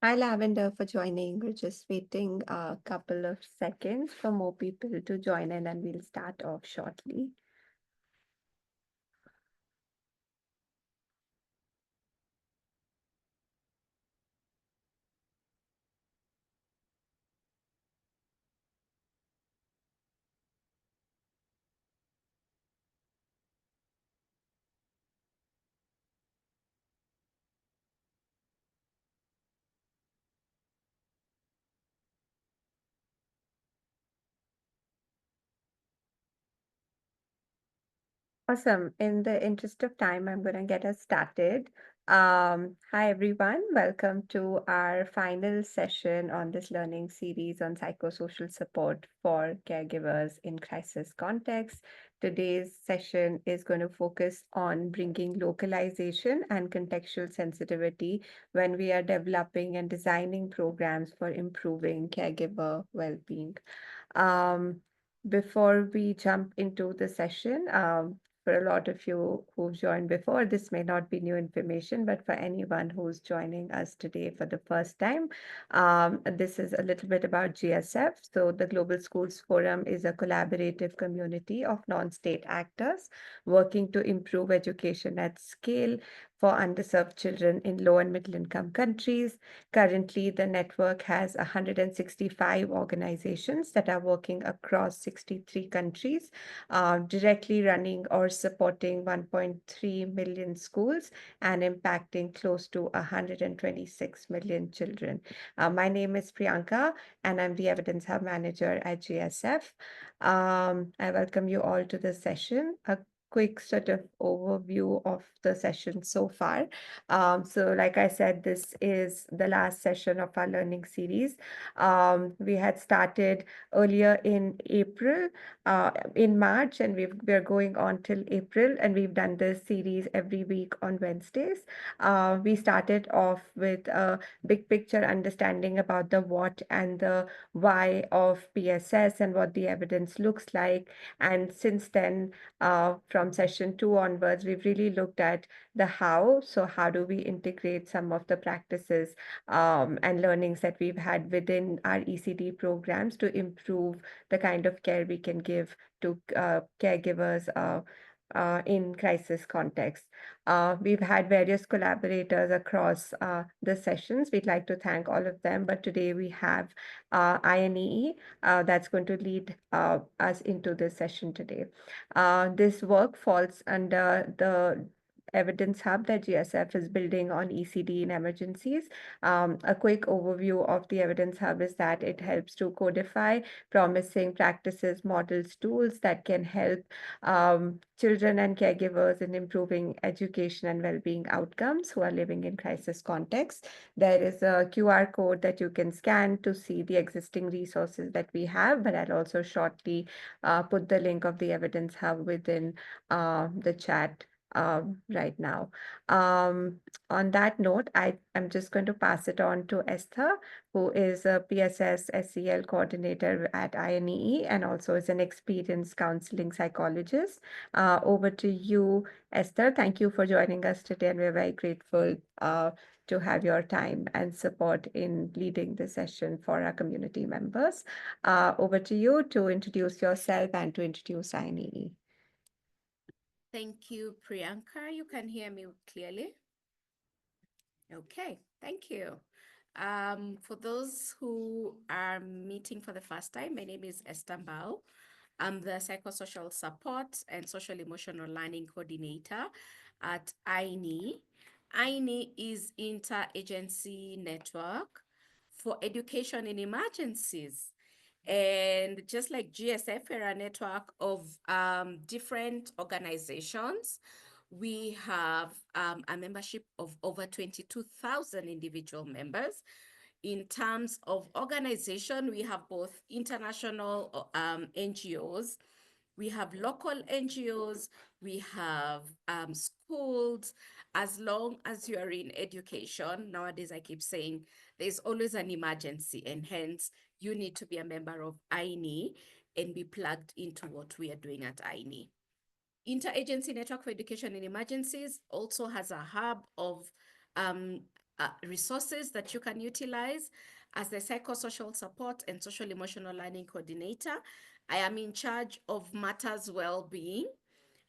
Hi, Lavender, for joining. We're just waiting a couple of seconds for more people to join in, and we'll start off shortly. Awesome. In the interest of time, I'm going to get us started. Hi, everyone. Welcome to our final session on this learning series on psychosocial support for caregivers in crisis context. Today's session is going to focus on bringing localization and contextual sensitivity when we are developing and designing programs for improving caregiver well-being. Um, Before we jump into the session, for a lot of you who've joined before, this may not be new information, but for anyone who's joining us today for the first time, this is a little bit about GSF. So, the Global Schools Forum is a collaborative community of non-state actors working to improve education at scale for underserved children in low and middle income countries. Currently, the network has 165 organizations that are working across 63 countries, directly running or supporting 1.3 million schools and impacting close to 126 million children. My name is Priyanka, and I'm the Evidence Hub Manager at GSF. I welcome you all to the session. A quick sort of overview of the session so far. So, like I said, this is the last session of our learning series. We had started earlier in April, in March, and we're going on till April, and we've done this series every week on Wednesdays. We started off with a big picture understanding about the what and the why of PSS and what the evidence looks like. And since then, from session two onwards, we've really looked at the how. So, how do we integrate some of the practices and learnings that we've had within our ECD programs to improve the kind of care we can give to caregivers in crisis context. We've had various collaborators across the sessions. We'd like to thank all of them, but today we have INEE that's going to lead us into this session today. This work falls under the evidence hub that GSF is building on ECD in emergencies. A quick overview of the evidence hub is that it helps to codify promising practices, models, tools that can help children and caregivers in improving education and well-being outcomes who are living in crisis contexts. There is a QR code that you can scan to see the existing resources that we have, but I'll also shortly put the link of the evidence hub within the chat right now. Um, on that note, I am just going to pass it on to Esther, who is a PSS SEL coordinator at INEE and also is an experienced counseling psychologist. Over to you, Esther. Thank you for joining us today, and we're very grateful to have your time and support in leading the session for our community members. Over to you to introduce yourself and to introduce INEE. Thank you, Priyanka. You can hear me clearly? Okay, thank you. For those who are meeting for the first time, my name is Esther Mbao. I'm the Psychosocial Support and Social Emotional Learning Coordinator at INE. INE is Interagency Network for Education in Emergencies. And just like GSF, we're a network of different organizations. We have a membership of over 22,000 individual members. In terms of organization, we have both international NGOs, we have local NGOs, we have schools. As long as you are in education, nowadays I keep saying there's always an emergency, and hence you need to be a member of INE and be plugged into what we are doing at INE. Interagency Network for Education in Emergencies also has a hub of resources that you can utilize. As the psychosocial support and social emotional learning coordinator, I am in charge of matters well-being.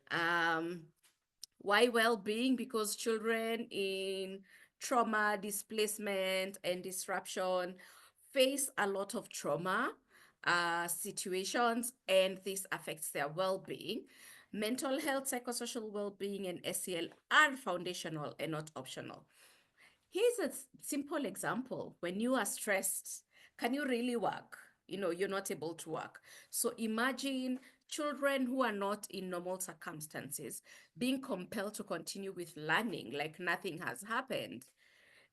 Um, why well-being? Because children in trauma, displacement, and disruption face a lot of trauma situations, and this affects their well-being. Mental health, psychosocial well-being, and SEL are foundational and not optional. Here's a simple example. When you are stressed, can you really work? You're not able to work. So imagine children who are not in normal circumstances being compelled to continue with learning like nothing has happened.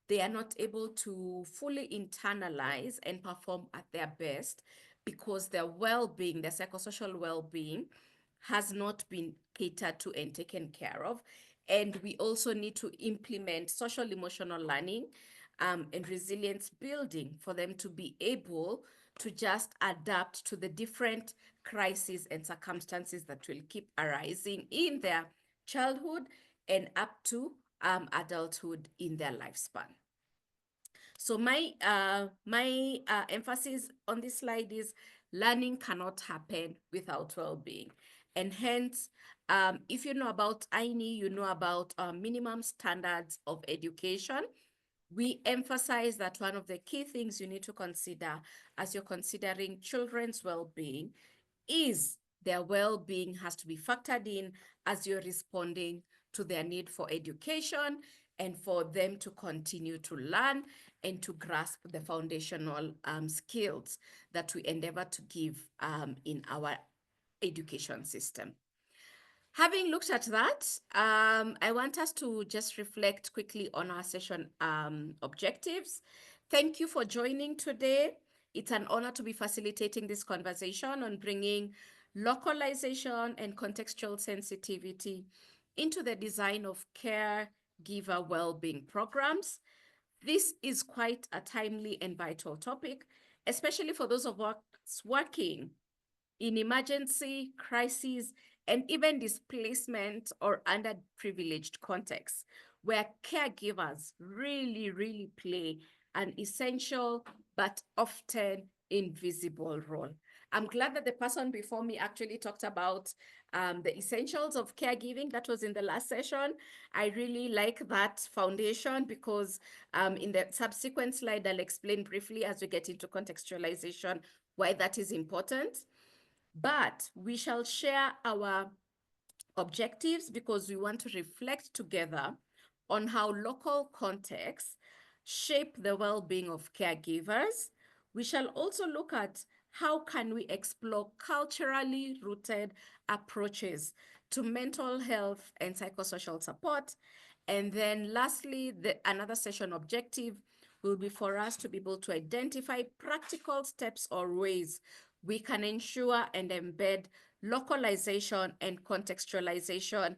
They are not able to fully internalize and perform at their best because their well-being, their psychosocial well-being, has not been catered to and taken care of. And we also need to implement social emotional learning and resilience building for them to be able to just adapt to the different crises and circumstances that will keep arising in their childhood and up to adulthood in their lifespan. So my emphasis on this slide is learning cannot happen without well-being, and hence, if you know about INI, you know about minimum standards of education. We emphasize that one of the key things you need to consider as you're considering children's well-being is their well-being has to be factored in as you're responding to their need for education and for them to continue to learn and to grasp the foundational skills that we endeavor to give in our education system. Having looked at that, I want us to just reflect quickly on our session objectives. Thank you for joining today. It's an honor to be facilitating this conversation on bringing localization and contextual sensitivity into the design of caregiver well-being programs. This is quite a timely and vital topic, especially for those of us working in emergency, crises, and even displacement or underprivileged contexts, where caregivers really, really play an essential but often invisible role. I'm glad that the person before me actually talked about the essentials of caregiving. That was in the last session. I really like that foundation because in the subsequent slide, I'll explain briefly as we get into contextualization why that is important. But we shall share our objectives because we want to reflect together on how local contexts shape the well-being of caregivers. We shall also look at how can we explore culturally rooted approaches to mental health and psychosocial support. And then lastly, another session objective will be for us to be able to identify practical steps or ways we can ensure and embed localization and contextualization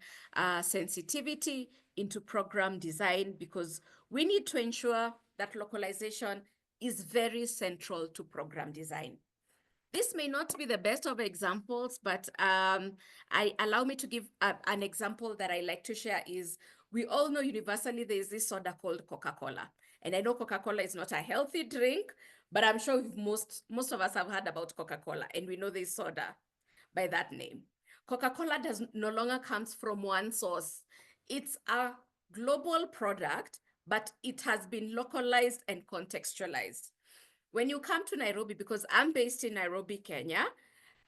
sensitivity into program design, because we need to ensure that localization is very central to program design. This may not be the best of examples, but I allow me to give an example that I like to share is we all know universally there is this soda called Coca-Cola. And I know Coca-Cola is not a healthy drink, but I'm sure most of us have heard about Coca-Cola and we know there's soda by that name. Coca-Cola no longer comes from one source. It's a global product, but it has been localized and contextualized. When you come to Nairobi, because I'm based in Nairobi, Kenya,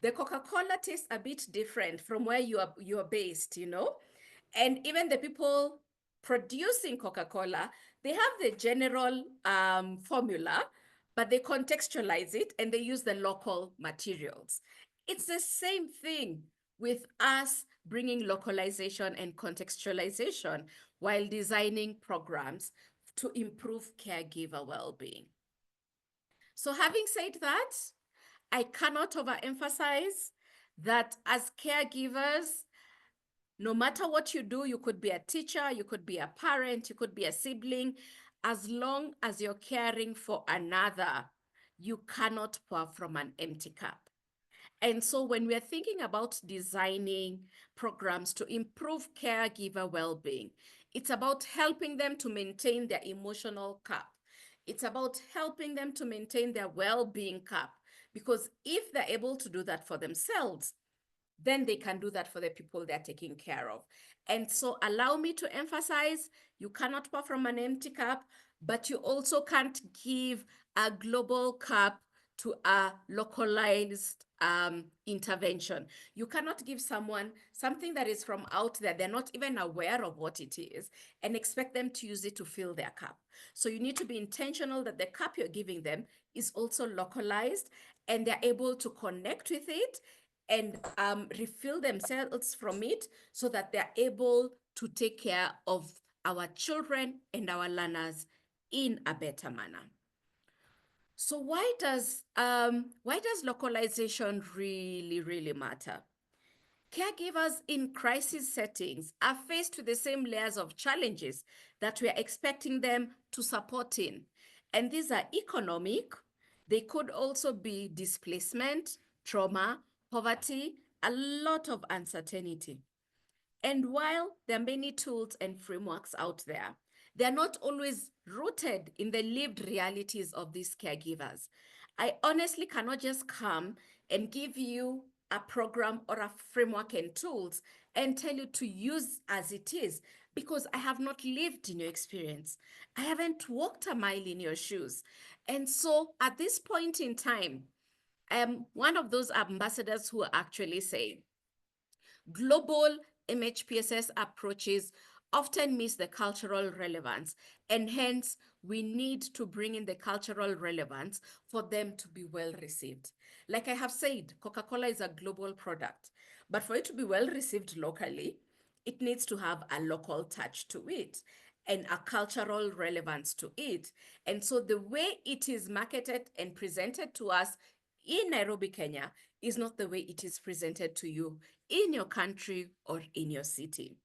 the Coca-Cola tastes a bit different from where you are based, And even the people producing Coca-Cola, they have the general formula, but they contextualize it and they use the local materials. It's the same thing with us bringing localization and contextualization while designing programs to improve caregiver well-being. So having said that, I cannot overemphasize that as caregivers, no matter what you do, you could be a teacher, you could be a parent, you could be a sibling, as long as you're caring for another, you cannot pour from an empty cup. And so when we're thinking about designing programs to improve caregiver well-being, It's about helping them to maintain their emotional cap. It's about helping them to maintain their well-being cap. Because if they're able to do that for themselves, then they can do that for the people they're taking care of. And so allow me to emphasize, you cannot pour from an empty cup, but you also can't give a global cup to a localized intervention. You cannot give someone something that is from out there, they're not even aware of what it is, and expect them to use it to fill their cup. So you need to be intentional that the cup you're giving them is also localized and they're able to connect with it and refill themselves from it so that they're able to take care of our children and our learners in a better manner. So why does localization really matter? Caregivers in crisis settings are faced with the same layers of challenges that we are expecting them to support in. And these are economic, they could also be displacement, trauma, poverty, a lot of uncertainty. And while there are many tools and frameworks out there, they are not always rooted in the lived realities of these caregivers. I honestly cannot just come and give you a program or a framework and tools and tell you to use as it is because I have not lived in your experience. I haven't walked a mile in your shoes. And so at this point in time, I am one of those ambassadors who actually say, global MHPSS approaches often miss the cultural relevance, and hence we need to bring in the cultural relevance for them to be well received. Like I have said, Coca-Cola is a global product, but for it to be well received locally, it needs to have a local touch to it and a cultural relevance to it. And so the way it is marketed and presented to us in Nairobi, Kenya, is not the way it is presented to you in your country or in your city.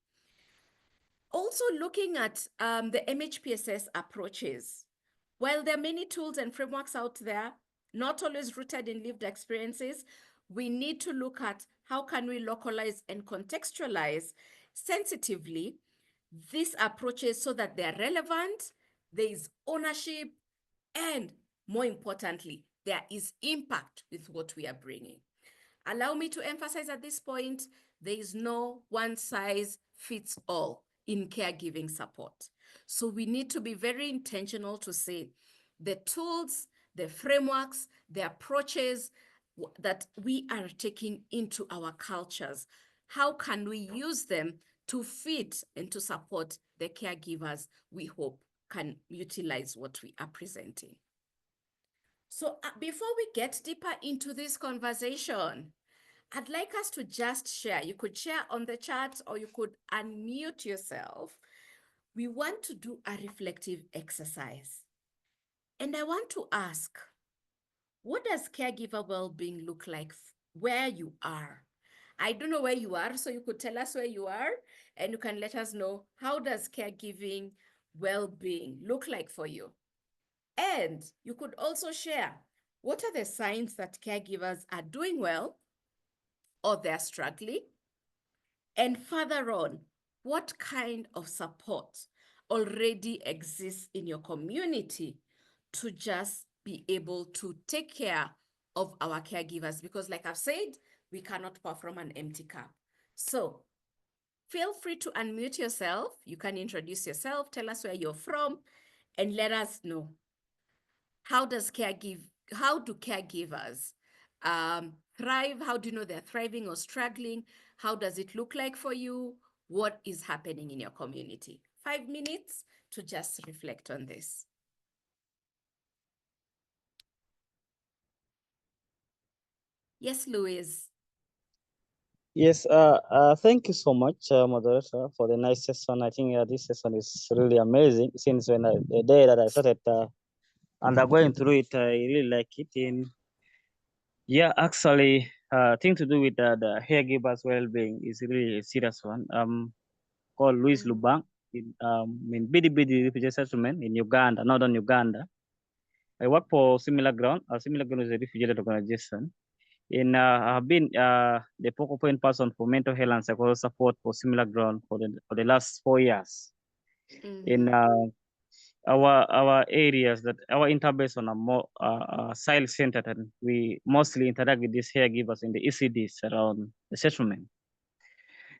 Also looking at the MHPSS approaches, while there are many tools and frameworks out there, not always rooted in lived experiences, we need to look at how can we localize and contextualize sensitively these approaches so that they're relevant, there is ownership, and more importantly, there is impact with what we are bringing. Allow me to emphasize at this point, there is no one size fits all in caregiving support. So we need to be very intentional to say the tools, the frameworks, the approaches that we are taking into our cultures, how can we use them to fit and to support the caregivers we hope can utilize what we are presenting. So before we get deeper into this conversation, I'd like us to just share. You could share on the chat or you could unmute yourself. We want to do a reflective exercise. And I want to ask, what does caregiver well-being look like where you are? I don't know where you are, so you could tell us where you are and you can let us know, how does caregiving well-being look like for you? And you could also share, what are the signs that caregivers are doing well or they're struggling? And further on, what kind of support already exists in your community to just be able to take care of our caregivers? Because like I've said, we cannot pour from an empty cup. So feel free to unmute yourself. You can introduce yourself, tell us where you're from, and let us know. How do caregivers thrive? How do you know they're thriving or struggling? How does it look like for you? What is happening in your community? 5 minutes to just reflect on this. Yes, Louise. Yes, thank you so much, moderator, for the nice session. I think this session is really amazing. Since the day that I started undergoing through it, I really like it. And yeah, actually, thing to do with the caregivers' well-being is really a serious one. Called Louis Lubang in Bidi Bidi refugee settlement in Uganda, northern Uganda. I work for Similar Ground. Similar Ground is a refugee organization. I've been the focal point person for mental health and psychological support for Similar Ground for the last 4 years. In our areas, that our interbase are more site centered, and we mostly interact with these caregivers in the ECDs around the settlement.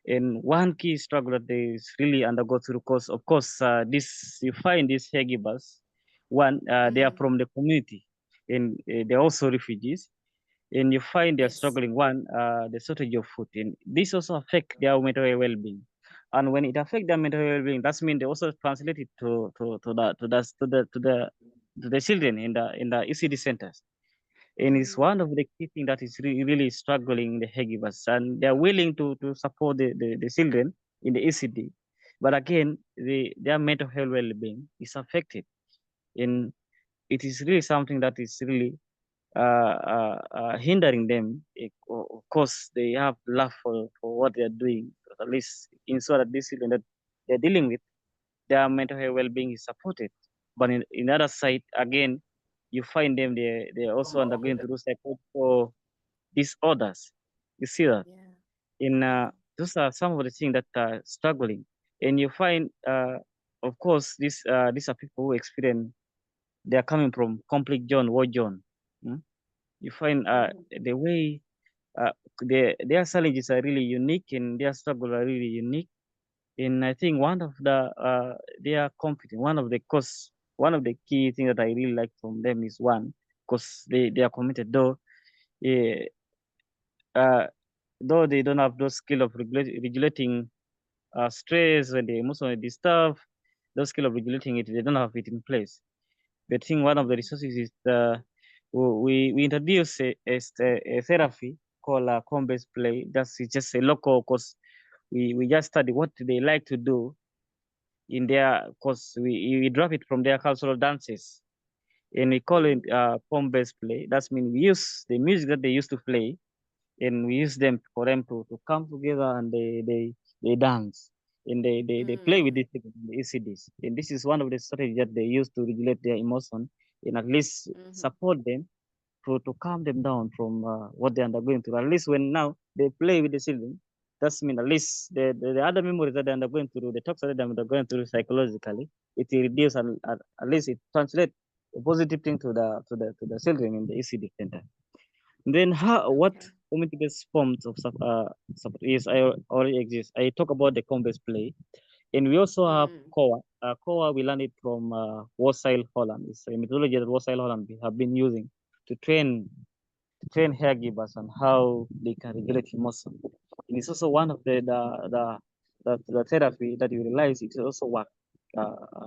And one key struggle that they really undergo through, because of course, this you find these caregivers, one, they are from the community, and they're also refugees, and you find they're Yes. struggling. One, the shortage of food, and this also affect their mental well-being. And when it affects their mental well-being, that means they also translate it to the children in the ECD centers. And it's one of the key things that is really struggling the caregivers, and they're willing to support the children in the ECD, but again, their mental health well-being is affected, and it is really something that is really hindering them. Of course, they have love for what they are doing, at least ensure that this children that they're dealing with, their mental health well-being is supported. But in the other side, again, you find them they're also undergoing through psychological disorders. You see that? Yeah. In Yeah. those are some of the things that are struggling, and you find, of course, these are people who experience. They are coming from conflict zone, war zone. Mm? You find the way their challenges are really unique, and their struggles are really unique. And I think one of the they are confident. One of the key things that I really like from them is one, because they are committed. Eh, uh, though they don't have those skill of regulating stress and the emotional disturbed, those skill of regulating it, they don't have it in place. But I think one of the resources is we introduce a therapy called home-based play. That's just a local, because we just study what they like to do in their, because we drop it from their cultural dances, and we call it home-based play. That's mean we use the music that they used to play, and we use them for them to come together, and they dance, and they play with these people in the ECDs. And this is one of the strategies that they use to regulate their emotion, and at least support them to calm them down from what they're undergoing through. At least when now they play with the children, that's mean at least the other memories that they're undergoing through, the talks that they're undergoing through psychologically, it reduces, and at least it translates a positive thing to the children in the ECD center. Then what Okay. community-based forms of support is I already exist. I talk about the home-based play, and we also have COA. COA we learned it from Warsail Holland. It's a methodology that Warsail Holland have been using to train caregivers on how they can regulate emotion. And it's also one of the therapy that you realize it also work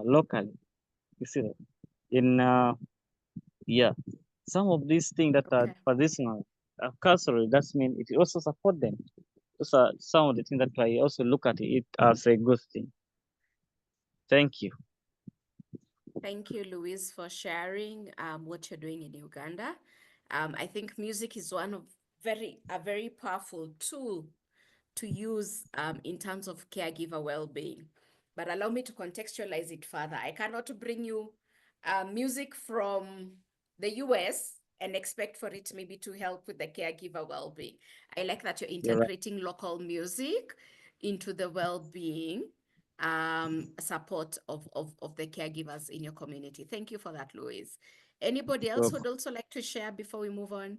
locally. You see that in yeah, some of these things that are Okay. traditional, cultural, that's mean it also support them. Those are some of the things that I also look at it as a good thing. Thank you. Thank you, Louise, for sharing what you're doing in Uganda. I think music is one of a very powerful tool to use in terms of caregiver well-being. But allow me to contextualize it further. I cannot bring you music from the US and expect for it maybe to help with the caregiver well-being. I like that you're You're right. integrating local music into the well-being support of the caregivers in your community. Thank you for that, Louise. Anybody else So, would also like to share before we move on?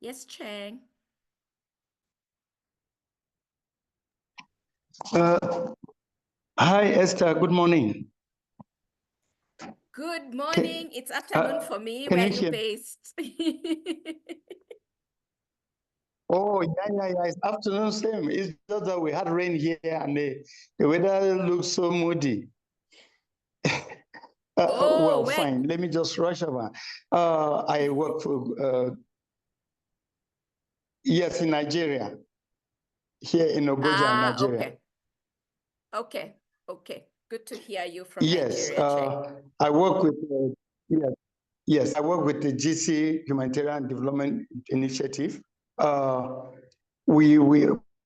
Yes, Cheng. Hi, Esther. Good morning. Good Can, morning. It's afternoon for me. can Where you are you hear? based? Oh, yeah. It's afternoon same. It's just that we had rain here and the weather looks so moody. Oh, Well, where? fine. Let me just rush over. I work for, yes, in Nigeria, here in Ogoja, Nigeria. Okay. Okay. Okay. Good to hear you from Yes, Nigeria, Cheng. I work with, yes, yes, I work with the GC Humanitarian Development Initiative. Uh,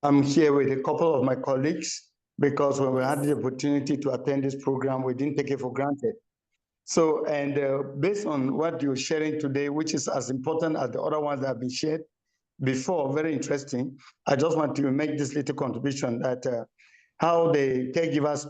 I'm here with a couple of my colleagues, because when we had the Yes. opportunity to attend this program, we didn't take it for granted. So, and based on what you're sharing today, which is as important as the other ones that have been shared before, very interesting. I just want to make this little contribution that how the caregivers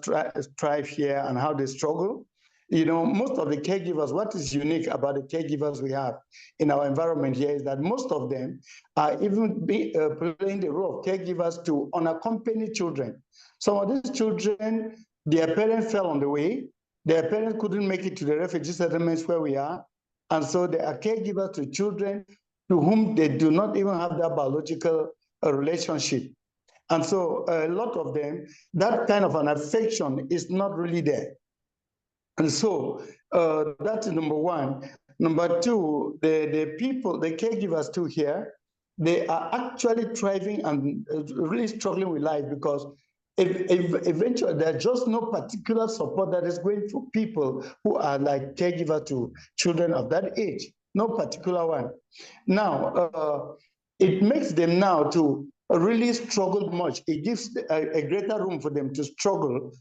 thrive here and how they struggle. You know, most of the caregivers, what is unique about the caregivers we have in our environment here is that most of them are even playing the role of caregivers to unaccompanied children. Some of these children, their parents fell on the way, their parents couldn't make it to the refugee settlements where we are, and so they are caregivers to children to whom they do not even have that biological relationship. And so a lot of them, that kind of an affection is not really there. And so that's number one. Number two, the people, the caregivers too here, they are actually thriving and really struggling with life because if eventually there's just no particular support that is going for people who are like caregiver to children of that age, no particular one. Now, it makes them now to really struggle much. It gives a greater room for them to struggle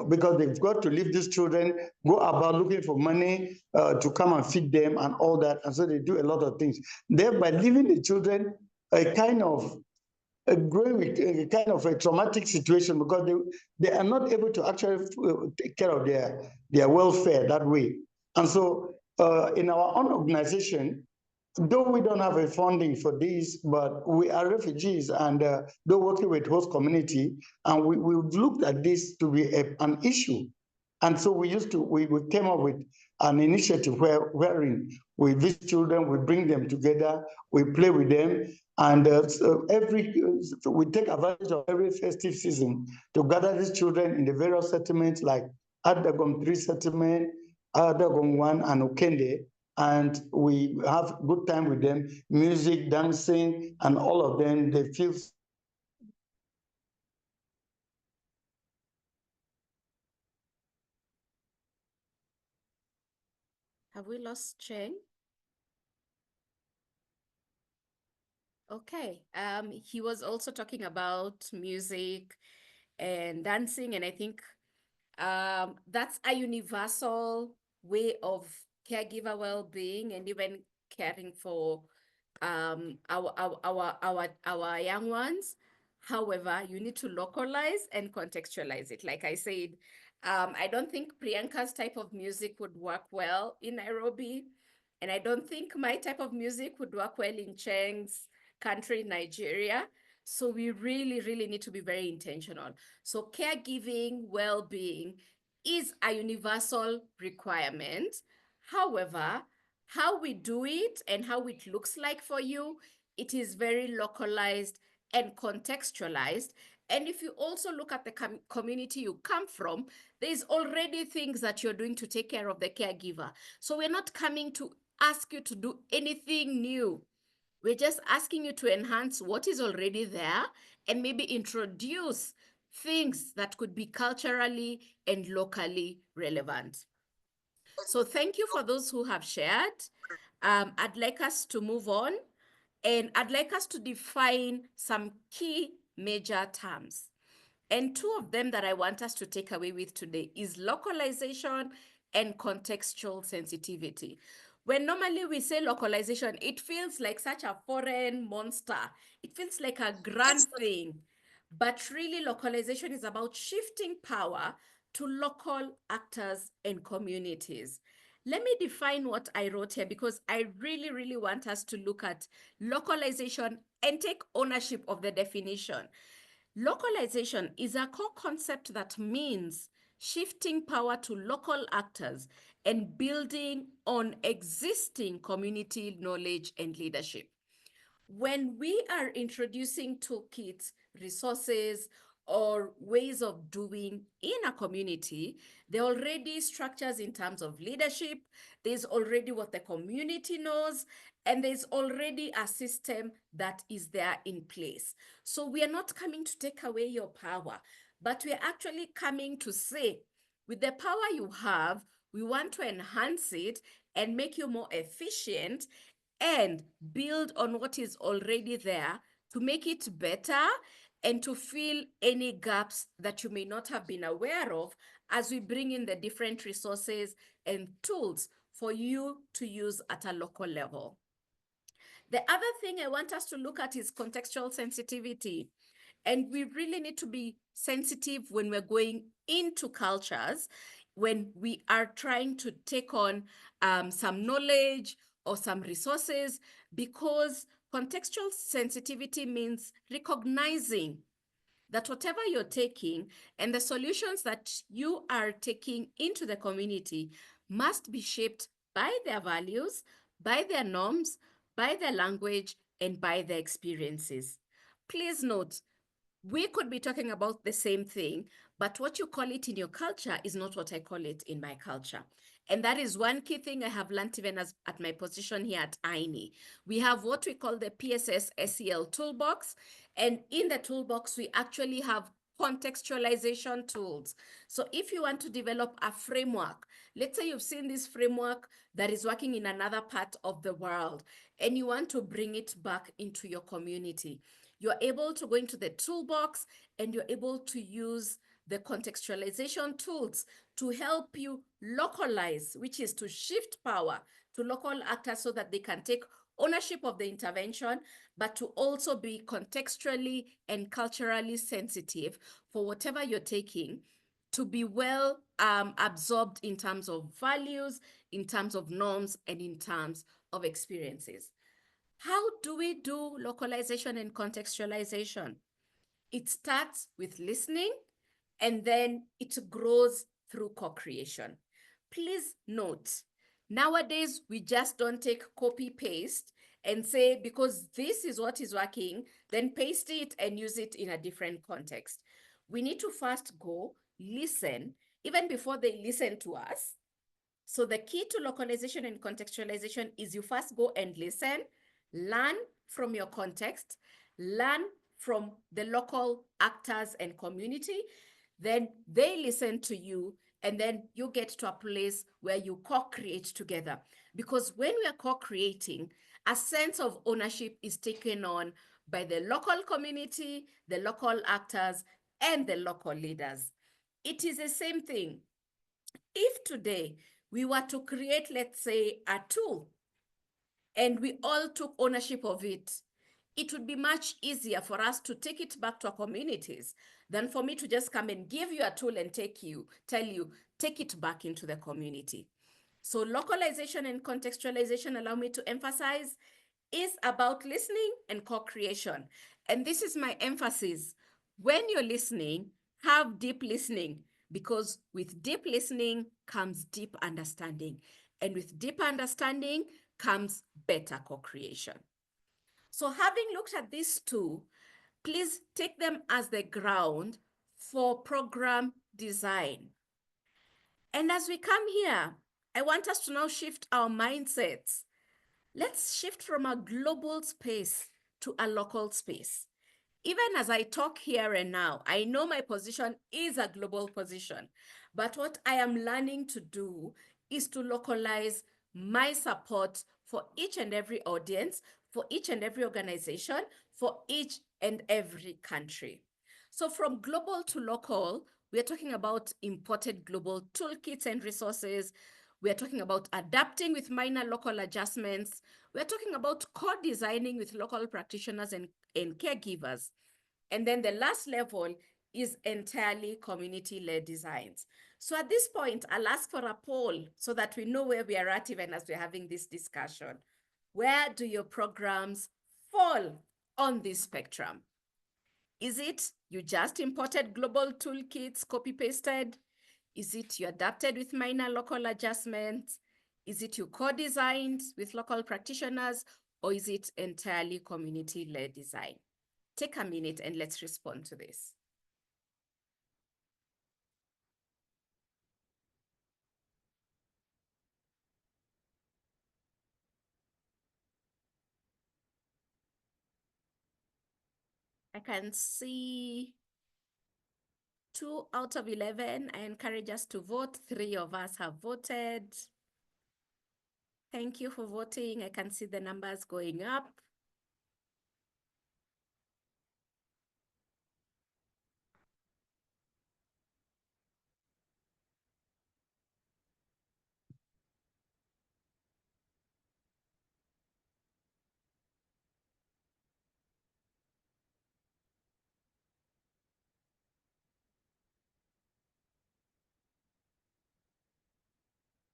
because they've got to leave these children, go about looking for money to come and feed them and all that. And so they do a lot of things. Thereby leaving the children a kind of growing with a kind of a traumatic situation because they are not able to actually take care of their welfare that way. And so in our own organization, though we don't have a funding for this, but we are refugees and though working with host community, and we've looked at this to be an issue. And so we came up with an initiative wherein we visit children, we bring them together, we play with them, and so we take advantage of every festive season to gather these children in the various settlements like Adagom 3 settlement, Adagom 1, and Okende, and we have good time with them, music, dancing, and all of them, they feel. Have we lost Cheng? Okay. He was also talking about music and dancing, and I think that's a universal way of caregiver well-being and even caring for our young ones. However, you need to localize and contextualize it. Like I said, I don't think Priyanka's type of music would work well in Nairobi, and I don't think my type of music would work well in Cheng's country, Nigeria. So we really, really need to be very intentional. So caregiving, well-being is a universal requirement. However, how we do it and how it looks like for you, it is very localized and contextualized. And if you also look at the community you come from, there's already things that you're doing to take care of the caregiver. So we're not coming to ask you to do anything new. We're just asking you to enhance what is already there and maybe introduce things that could be culturally and locally relevant. So thank you for those who have shared. I'd like us to move on, and I'd like us to define some key major terms. And two of them that I want us to take away with today is localization and contextual sensitivity. When normally we say localization, it feels like such a foreign monster. It feels like a grand thing. But really, localization is about shifting power to local actors and communities. Let me define what I wrote here because I really, really want us to look at localization and take ownership of the definition. Localization is a core concept that means shifting power to local actors and building on existing community knowledge and leadership. When we are introducing toolkits, resources, or ways of doing in a community, there are already structures in terms of leadership, there's already what the community knows, and there's already a system that is there in place. So we are not coming to take away your power, but we are actually coming to say, with the power you have, we want to enhance it and make you more efficient and build on what is already there to make it better and to fill any gaps that you may not have been aware of as we bring in the different resources and tools for you to use at a local level. The other thing I want us to look at is contextual sensitivity. And we really need to be sensitive when we're going into cultures, when we are trying to take on some knowledge or some resources, because contextual sensitivity means recognizing that whatever you're taking and the solutions that you are taking into the community must be shaped by their values, by their norms, by their language, and by their experiences. Please note, we could be talking about the same thing, but what you call it in your culture is not what I call it in my culture. And that is one key thing I have learned even as at my position here at INE. We have what we call the PSS SEL toolbox. And in the toolbox, we actually have contextualization tools. So if you want to develop a framework, let's say you've seen this framework that is working in another part of the world, and you want to bring it back into your community, you're able to go into the toolbox and you're able to use the contextualization tools to help you localize, which is to shift power to local actors so that they can take ownership of the intervention, but to also be contextually and culturally sensitive for whatever you're taking, to be well absorbed in terms of values, in terms of norms, and in terms of experiences. How do we do localization and contextualization? It starts with listening, and then it grows through co-creation. Please note, nowadays we just don't take copy paste and say, because this is what is working, then paste it and use it in a different context. We need to first go listen, even before they listen to us. So the key to localization and contextualization is you first go and listen, learn from your context, learn from the local actors and community, then they listen to you, and then you get to a place where you co-create together. Because when we are co-creating, a sense of ownership is taken on by the local community, the local actors, and the local leaders. It is the same thing. If today we were to create, let's say, a tool, and we all took ownership of it, it would be much easier for us to take it back to our communities than for me to just come and give you a tool and tell you, take it back into the community. So localization and contextualization, allow me to emphasize, is about listening and co-creation. And this is my emphasis. When you're listening, have deep listening, because with deep listening comes deep understanding. And with deep understanding comes better co-creation. So having looked at these two, please take them as the ground for program design. And as we come here, I want us to now shift our mindsets. Let's shift from a global space to a local space. Even as I talk here and now, I know my position is a global position, but what I am learning to do is to localize my support for each and every audience, for each and every organization, for each and every country. So from global to local, we are talking about imported global toolkits and resources. We are talking about adapting with minor local adjustments. We're talking about co-designing with local practitioners and caregivers. And then the last level is entirely community-led designs. So at this point, I'll ask for a poll so that we know where we are at even as we're having this discussion. Where do your programs fall on this spectrum? Is it you just imported global toolkits, copy-pasted? Is it you adapted with minor local adjustments? Is it you co-designed with local practitioners? Or is it entirely community-led design? Take a minute and let's respond to this. I can see 2 out of 11. I encourage us to vote. 3 of us have voted. Thank you for voting. I can see the numbers going up.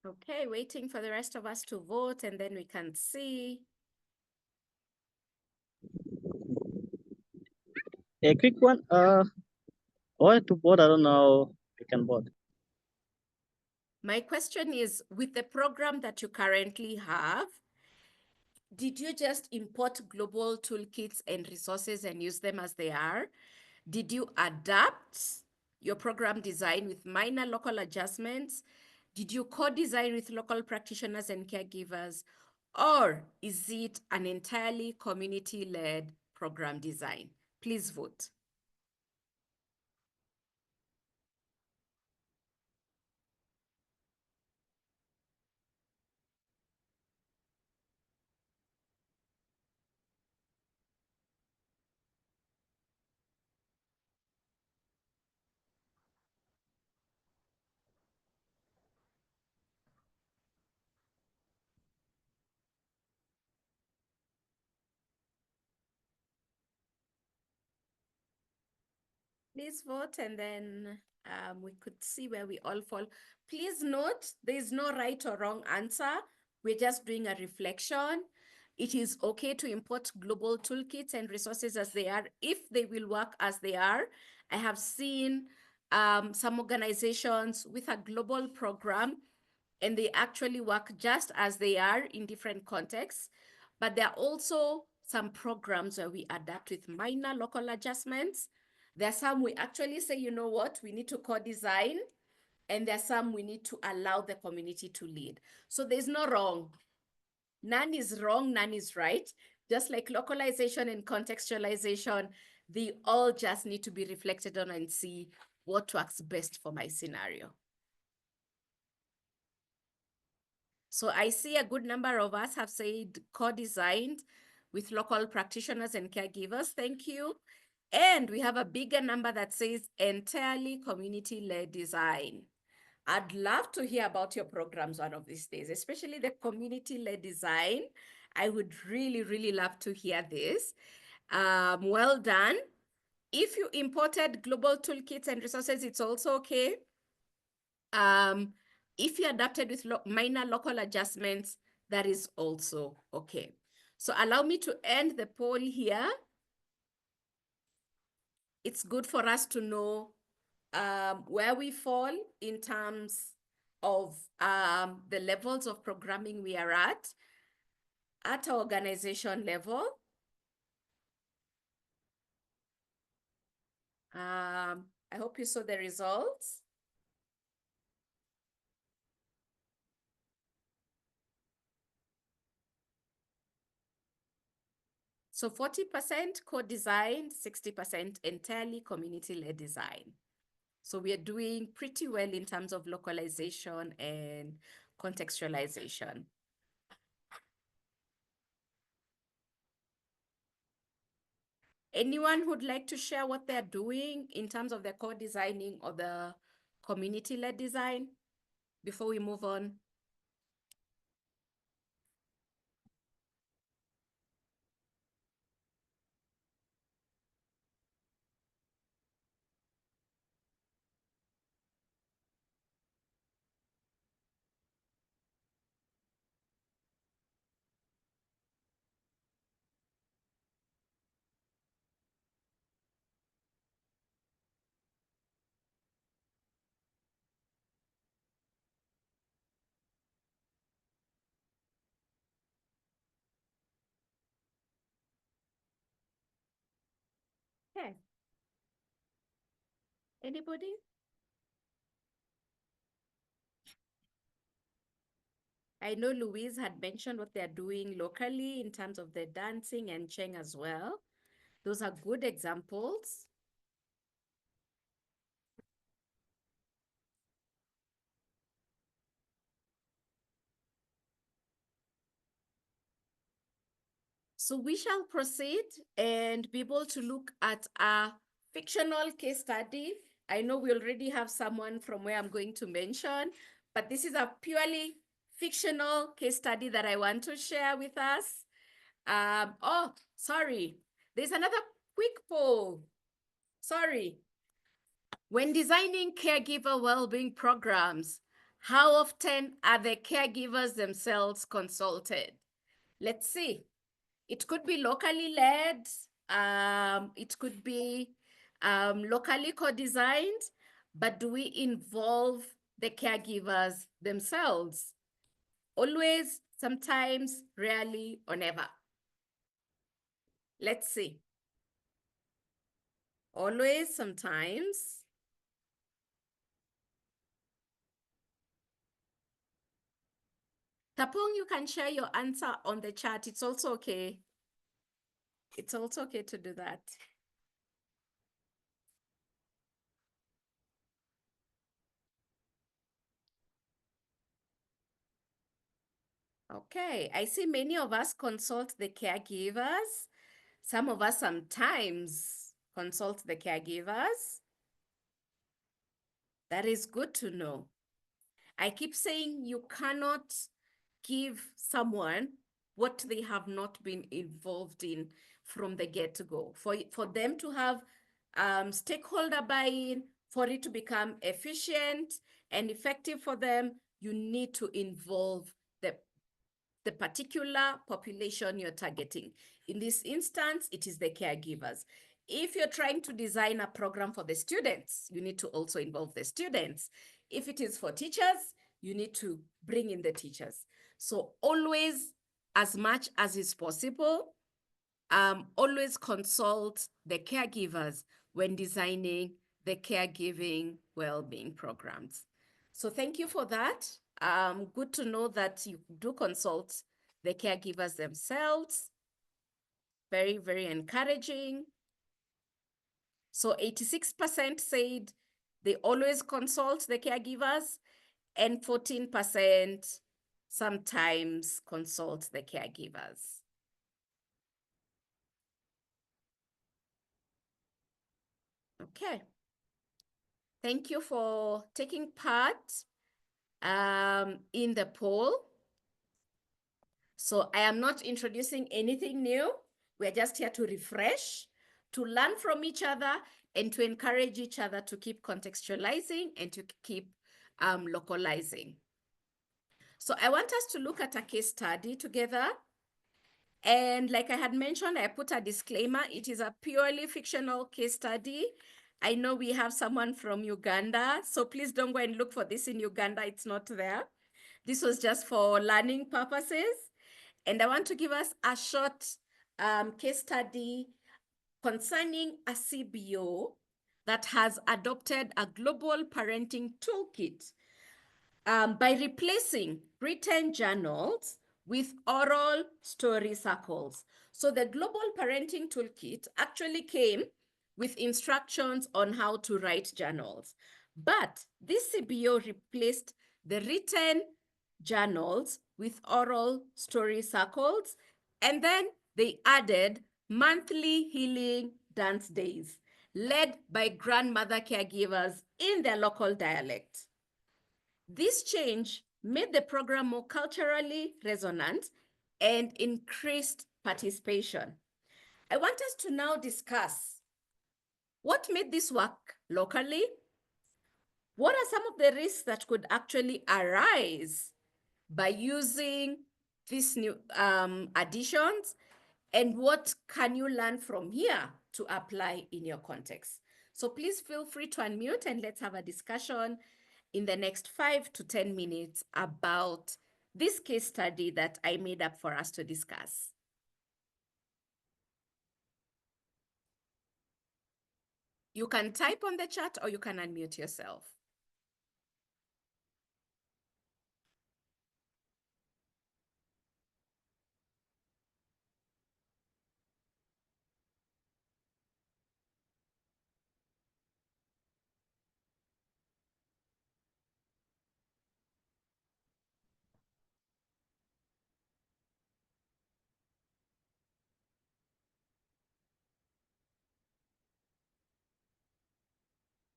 Okay, waiting for the rest of us to vote and then we can see. A quick one. I wanted to vote. I don't know. You can vote. My question is, with the program that you currently have, did you just import global toolkits and resources and use them as they are? Did you adapt your program design with minor local adjustments? Did you co-design with local practitioners and caregivers? Or is it an entirely community-led program design? Please vote. Please vote and then we could see where we all fall. Please note, there is no right or wrong answer. We're just doing a reflection. It is okay to import global toolkits and resources as they are, if they will work as they are. I have seen some organizations with a global program and they actually work just as they are in different contexts. But there are also some programs where we adapt with minor local adjustments. There are some we actually say, you know what, we need to co-design, and there are some we need to allow the community to lead. So there's no wrong. None is wrong, none is right. Just like localization and contextualization, they all just need to be reflected on and see what works best for my scenario. So I see a good number of us have said co-designed with local practitioners and caregivers. Thank you. And we have a bigger number that says entirely community-led design. I'd love to hear about your programs one of these days, especially the community-led design. I would really, really love to hear this. Well done. If you imported global toolkits and resources, it's also okay. If you adapted with minor local adjustments, that is also okay. So allow me to end the poll here. It's good for us to know where we fall in terms of the levels of programming we are at our organization level. I hope you saw the results. So 40% co-design, 60% entirely community-led design. So we are doing pretty well in terms of localization and contextualization. Anyone who'd like to share what they're doing in terms of the co-designing or the community-led design before we move on? Okay. Anybody? I know Louise had mentioned what they're doing locally in terms of the dancing and Cheng as well. Those are good examples. So we shall proceed and be able to look at a fictional case study. I know we already have someone from where I'm going to mention, but this is a purely fictional case study that I want to share with us. Oh, sorry. There's another quick poll. Sorry. When designing caregiver well-being programs, How often are the caregivers themselves consulted? Let's see. It could be locally led. It could be locally co-designed. But do we involve the caregivers themselves? Always, sometimes, rarely, or never. Let's see. Always, sometimes. Tapong, you can share your answer on the chat. It's also okay. It's also okay to do that. Okay, I see many of us consult the caregivers. Some of us sometimes consult the caregivers. That is good to know. I keep saying you cannot give someone what they have not been involved in from the get-go. For them to have stakeholder buy-in, for it to become efficient and effective for them, you need to involve the particular population you're targeting. In this instance, it is the caregivers. If you're trying to design a program for the students, you need to also involve the students. If it is for teachers, you need to bring in the teachers. So always, as much as is possible, always consult the caregivers when designing the caregiving well-being programs. So thank you for that. Good to know that you do consult the caregivers themselves. Very, very encouraging. So 86% said they always consult the caregivers, and 14% sometimes consult the caregivers. Okay. Thank you for taking part in the poll. So I am not introducing anything new. We're just here to refresh, to learn from each other, and to encourage each other to keep contextualizing and to keep localizing. So I want us to look at a case study together. And like I had mentioned, I put a disclaimer. It is a purely fictional case study. I know we have someone from Uganda, so please don't go and look for this in Uganda. It's not there. This was just for learning purposes. And I want to give us a short case study concerning a CBO that has adopted a global parenting toolkit by replacing written journals with oral story circles. So the Global Parenting Toolkit actually came with instructions on how to write journals. But this CBO replaced the written journals with oral story circles, and then they added monthly healing dance days led by grandmother caregivers in their local dialect. This change made the program more culturally resonant and increased participation. I want us to now discuss what made this work locally. What are some of the risks that could actually arise by using these new additions? And what can you learn from here to apply in your context? So please feel free to unmute and let's have a discussion in the next 5 to 10 minutes about this case study that I made up for us to discuss. You can type on the chat or you can unmute yourself.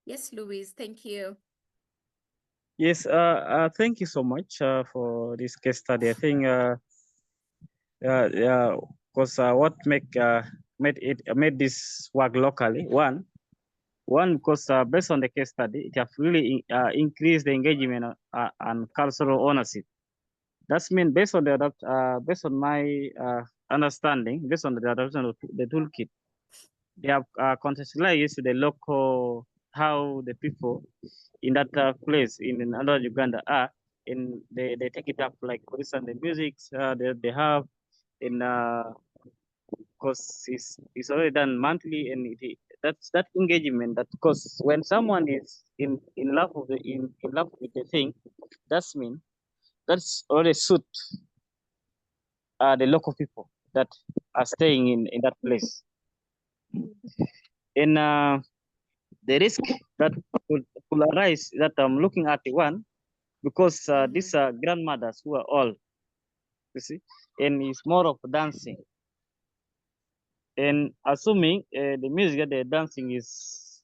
Yes, Louise, thank you. Yes, thank you so much for this case study. I think, because what made this work locally, one, One, because based on the case study, it have really increased the engagement and cultural ownership. That's mean based on my understanding, based on the adoption of the toolkit, they have contextualized the local how the people in that place in another Uganda are, and they take it up like for instance the music they have in because it's already done monthly and that's that engagement that because when someone is in love with in love with the thing, that's mean that's already suit the local people that are staying in that place. And the risk that could arise that I'm looking at the one because these are grandmothers who are old, you see, and it's more of dancing. And assuming the music that they're dancing is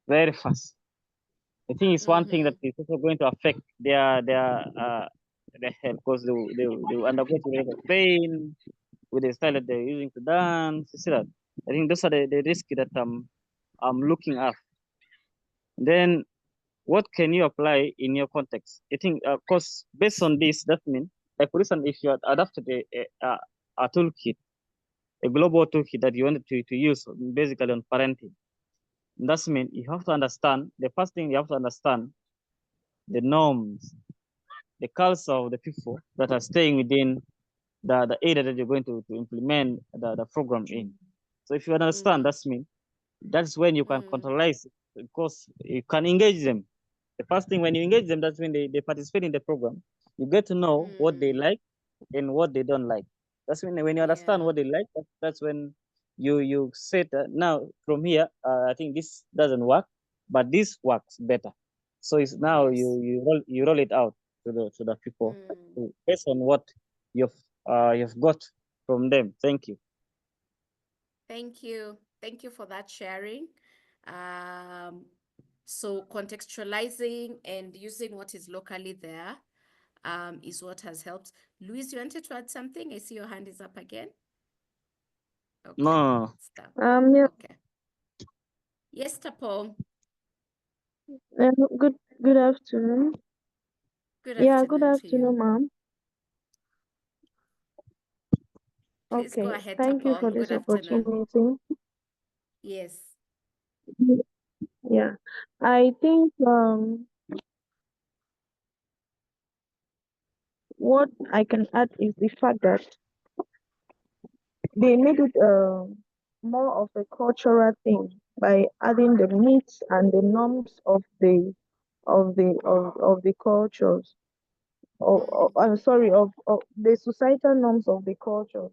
very fast, I think it's one thing that is also going to affect their health because they will undergo a lot of pain with the style that they're using to dance. You see that? I think those are the risks that I'm looking at. Then what can you apply in your context? I think, of course, based on this, that means, like for instance, if you had adapted a toolkit, a global toolkit that you wanted to use basically on parenting, that means you have to understand, the first thing you have to understand the norms, the culture of the people that are staying within the area that you're going to implement the program in. So if you understand, that's when you can controlize it because you can engage them. The first thing when you engage them, that's when they participate in the program. You get to know what they like and what they don't like. That's when you understand what they like, that's when you say that now from here, I think this doesn't work, but this works better. So it's now you roll it out to the people based on what you've got from them. Thank you. Thank you. Thank you for that sharing. So contextualizing and using what is locally there is what has helped. Louise, you wanted to add something? I see your hand is up again. Okay. No. Stop. Yeah, Okay. Yes, Tapo. good afternoon. Good Yeah, good afternoon to you. afternoon, ma'am. Please go Okay, ahead, thank you for Tapo. this Good afternoon. opportunity. Yes. Yeah, I think what I can add is the fact that they made it more of a cultural thing by adding the myths and the norms of the cultures. I'm sorry, of the societal norms of the culture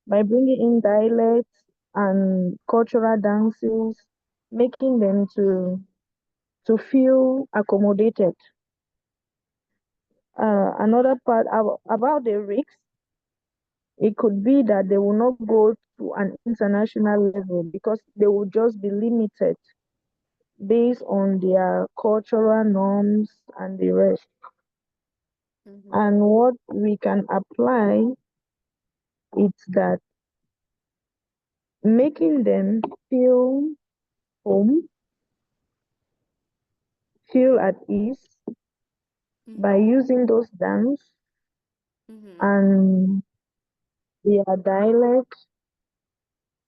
by bringing in dialects and cultural dances, making them to feel accommodated. Another part about the risks, it could be that they will not go to an international level because they will just be limited based on their cultural norms and the rest. And what we can apply is that making them feel home, feel at ease by using those dance and their dialect,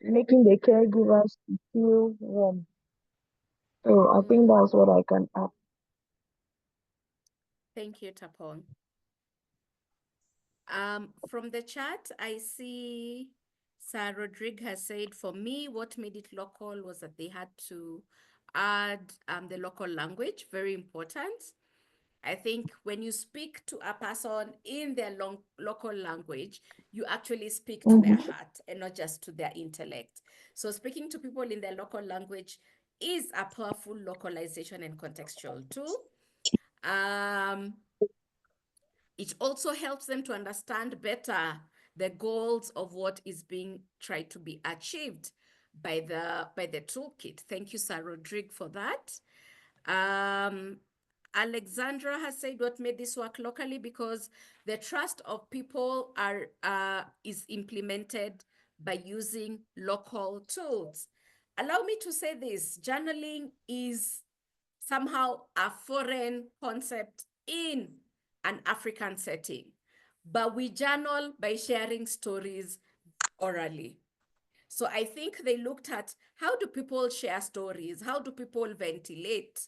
making the caregivers feel warm. So I think that's what I can add. Thank you, Tapon. From the chat, I see Sir Rodrigue has said, for me, what made it local was that they had to add the local language, very important. I think when you speak to a person in their local language, you actually speak to their heart and not just to their intellect. So speaking to people in their local language is a powerful localization and contextual tool. It also helps them to understand better the goals of what is being tried to be achieved by the toolkit. Thank you, Sir Rodrigue, for that. Alexandra has said what made this work locally because the trust of people is implemented by using local tools. allow me to say this, journaling is somehow a foreign concept in an African setting, but we journal by sharing stories orally. So I think they looked at how do people share stories? How do people ventilate?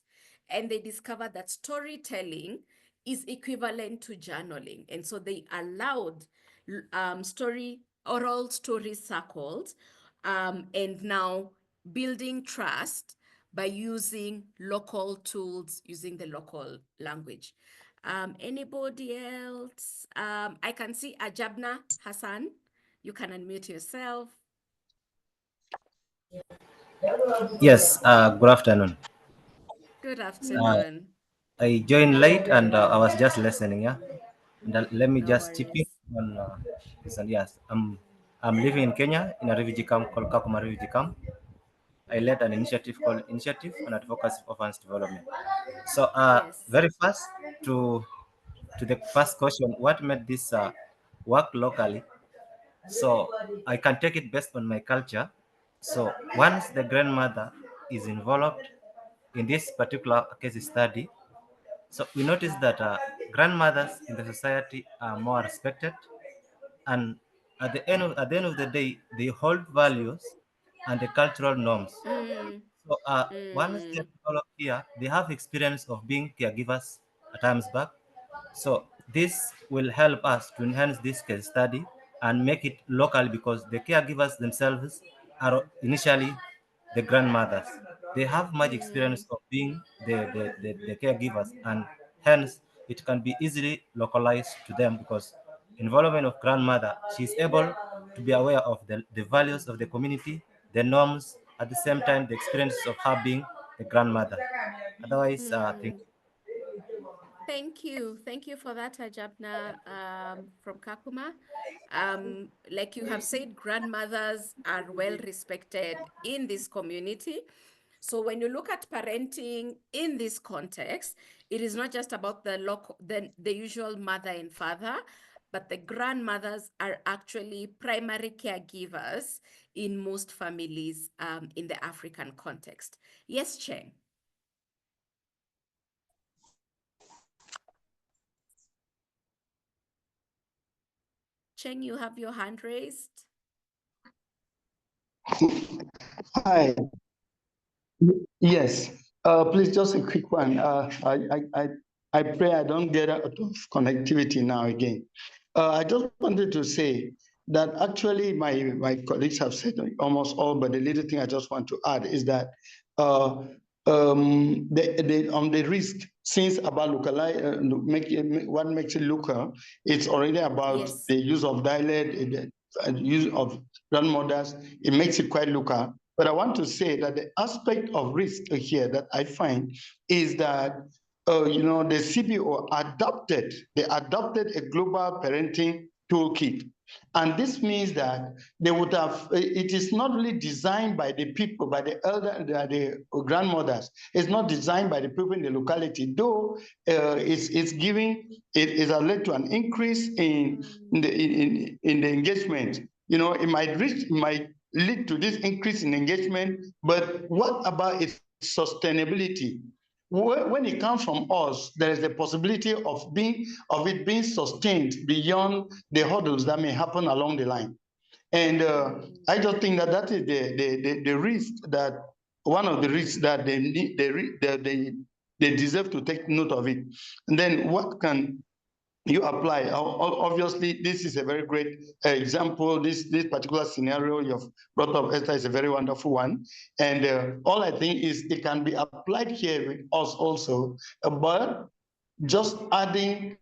And they discovered that storytelling is equivalent to journaling. And so they allowed oral story circles, and now building trust by using local tools, using the local language. Anybody else? I can see Ajabna Hassan. You can unmute yourself. Yes, good afternoon. Good Uh, afternoon. I joined late and I was just listening. Yeah, and let me No just chip in worries. on this. And yes, I'm living in Kenya in a refugee camp called Kakuma Refugee Camp. I led an initiative called Initiative on Advocacy for Orphans Development. So, Yes. very fast to the first question, what made this work locally? So I can take it based on my culture. So once the grandmother is involved in this particular case study, so we notice that grandmothers in the society are more respected, and at the end of the day, they hold values and the cultural norms. Mm, So once they mm, are developed here, they have experience of being caregivers at times back. So this will help us to enhance this case study and make it local because the caregivers themselves are initially the grandmothers. They have much mm, experience of being the caregivers, and hence it can be easily localized to them because involvement of grandmother, she's able to be aware of the values of the community, the norms, at the same time the experiences of her being the grandmother. Otherwise, thank mm. you. Thank you. Thank you for that, Ajabna, from Kakuma. Like you have said, grandmothers are well respected in this community. So when you look at parenting in this context, it is not just about the usual mother and father, but the grandmothers are actually primary caregivers in most families in the African context. Yes, Cheng. Cheng, you have your hand raised. Hi. Yes. Please, just a quick one. I pray I don't get out of connectivity now again. I just wanted to say that actually my colleagues have said almost all, but the little thing I just want to add is that uh, on the risk, since about localize, what makes it local, it's already about Yes. the use of dialect, the use of grandmothers. It makes it quite local. But I want to say that the aspect of risk here that I find is that the CBO they adopted a global parenting toolkit. And this means that they would have, it is not really designed by the people, by the the grandmothers. It's not designed by the people in the locality, though it's giving, it has led to an increase in the engagement. It might lead to this increase in engagement, but what about its sustainability? When it comes from us, there is the possibility of it being sustained beyond the hurdles that may happen along the line. And I just think that that is the risk that one of the risks that they need, they deserve to take note of it. And then what can you apply? Obviously, this is a very great example. This particular scenario you've brought up, Esther, is a very wonderful one. And all I think is it can be applied here with us also, but just adding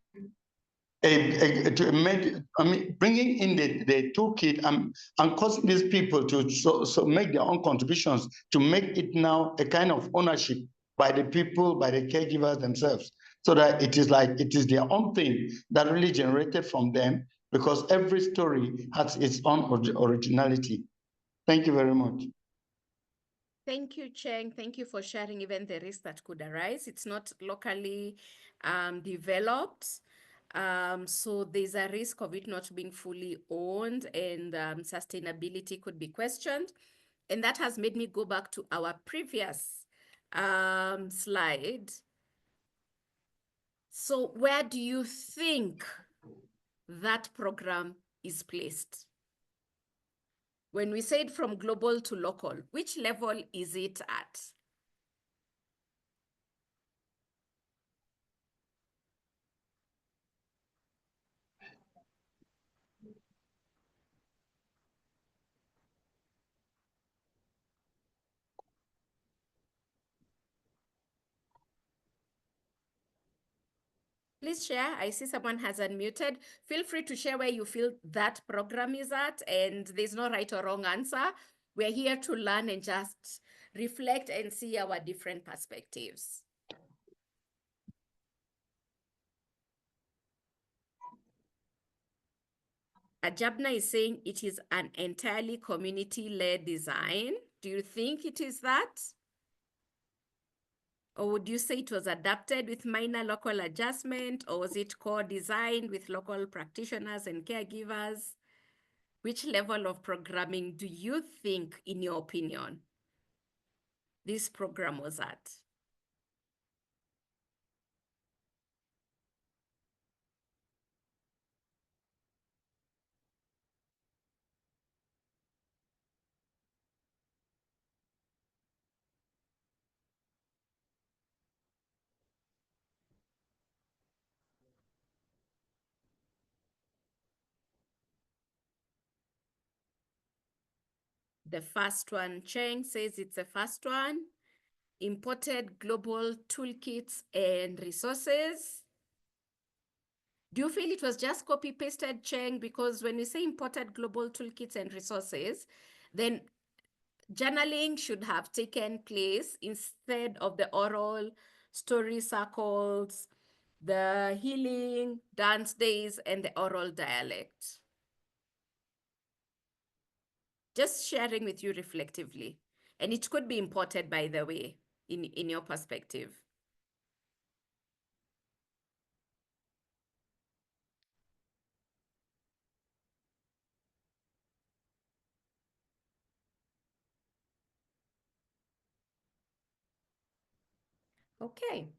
bringing in the toolkit and causing these people to so make their own contributions to make it now a kind of ownership by the people, by the caregivers themselves, so that it is like it is their own thing that really generated from them, because every story has its own originality. Thank you very much. Thank you, Cheng. Thank you for sharing even the risk that could arise. It's not locally developed. So there's a risk of it not being fully owned, and sustainability could be questioned. And that has made me go back to our previous slide. So where do you think that program is placed? When we said from global to local, which level is it at? Please share. I see someone has unmuted. Feel free to share where you feel that program is at, and there's no right or wrong answer. We're here to learn and just reflect and see our different perspectives. Ajabna is saying it is an entirely community-led design. Do you think it is that? Or would you say it was adapted with minor local adjustment, or was it co-designed with local practitioners and caregivers? Which level of programming do you think, in your opinion, this program was at? The first one, Cheng says it's the first one. Imported global toolkits and resources. Do you feel it was just copy-pasted, Cheng? Because when we say imported global toolkits and resources, then journaling should have taken place instead of the oral story circles, the healing, dance days, and the oral dialect. Just sharing with you reflectively. And it could be imported, by the way, in your perspective. Okay,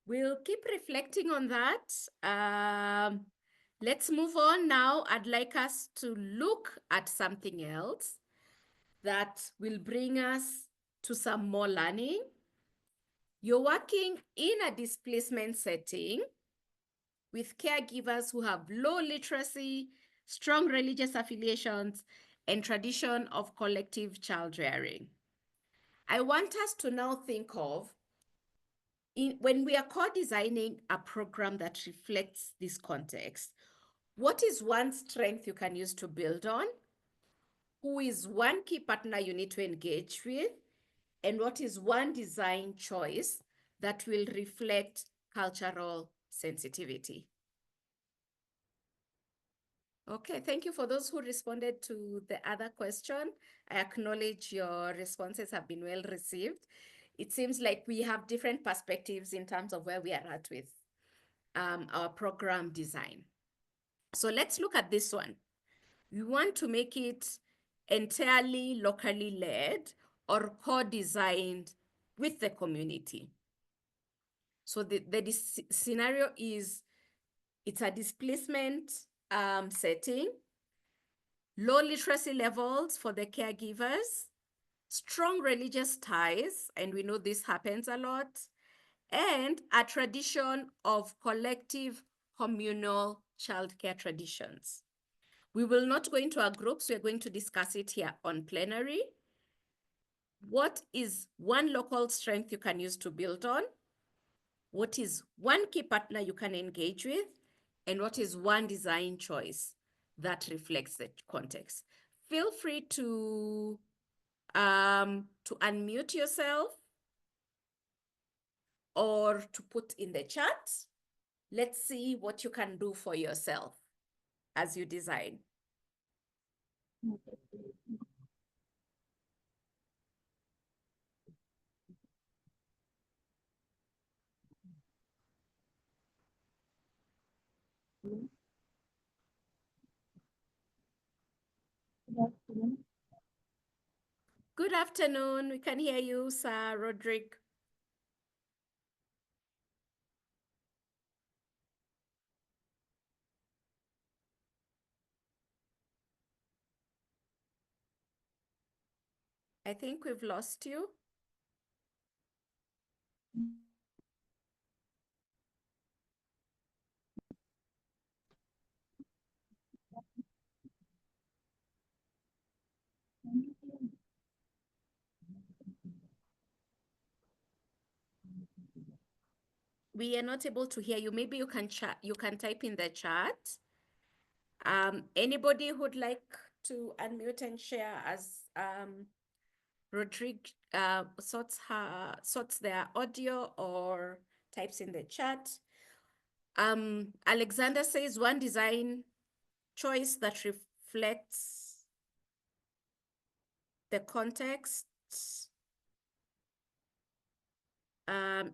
we'll keep reflecting on that. Let's move on now. I'd like us to look at something else that will bring us to some more learning. You're working in a displacement setting with caregivers who have low literacy, strong religious affiliations, and tradition of collective child rearing. I want us to now think of when we are co-designing a program that reflects this context, what is one strength you can use to build on? Who is one key partner you need to engage with? And what is one design choice that will reflect cultural sensitivity? Okay, thank you for those who responded to the other question. I acknowledge your responses have been well received. It seems like we have different perspectives in terms of where we are at with our program design. So let's look at this one. We want to make it entirely locally led or co-designed with the community. So the scenario is, it's a displacement setting, low literacy levels for the caregivers, strong religious ties, and we know this happens a lot, and a tradition of collective communal childcare traditions. We will not go into our groups. We're going to discuss it here on plenary. What is one local strength you can use to build on? What is one key partner you can engage with? And what is one design choice that reflects the context? Feel free to unmute yourself or to put in the chat. Let's see what you can do for yourself as you design. Good afternoon. We can hear you, Sir Roderick. I think we've lost you. We are not able to hear you. Maybe you can chat. You can type in the chat. Anybody who'd like to unmute and share as Rodrigue sorts their audio or types in the chat. Alexander says one design choice that reflects the context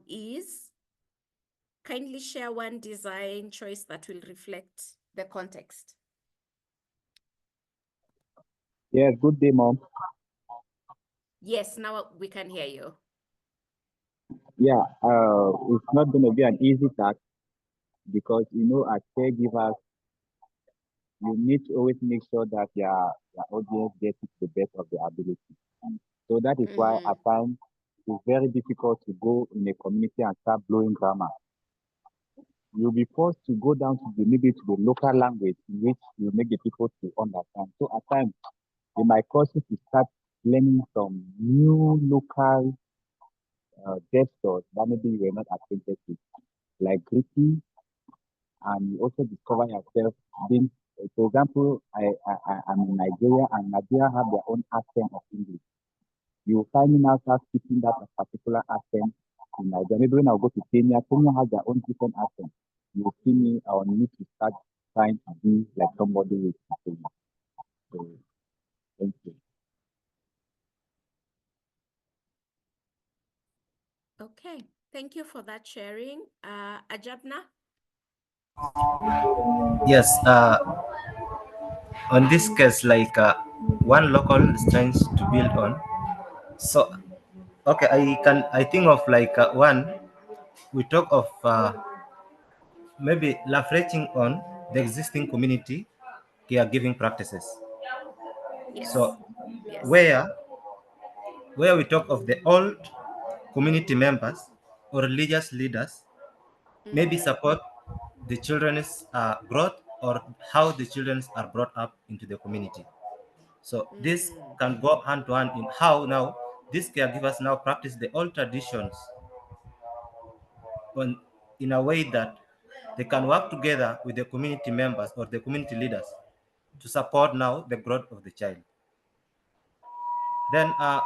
is kindly share one design choice that will reflect the context. Yeah, good day, Mom. Yes, now we can hear you. Yeah, it's not going to be an easy task because, as caregivers, you need to always make sure that your audience gets it to the best of their ability. So that is why at times it's very difficult to go in a community and start blowing grammar. You'll be forced to go down to maybe to the local language in which you make the people to understand. So at times, in my courses, you start learning some new local gestures that maybe you were not acquainted with, like greeting, and you also discover yourself being, for example, I'm in Nigeria, and Nigeria have their own accent of English. You will find me now start speaking that particular accent in Nigeria. Maybe when I go to Kenya, Kenya has their own different accent. You will see me, I will need to start trying to be like somebody with Kenya. So, thank you. Okay, thank you for that sharing. Ajabna? Yes, on this case, like one local strength to build on. So, okay, I think of like one, we talk of maybe leveraging on the existing community caregiving practices. Yes. So, Yes. where we talk of the old community members or religious leaders, maybe support the children's growth or how the children are brought up into the community. So this can go hand to hand in how now these caregivers now practice the old traditions on, in a way that they can work together with the community members or the community leaders to support now the growth of the child. Then uh,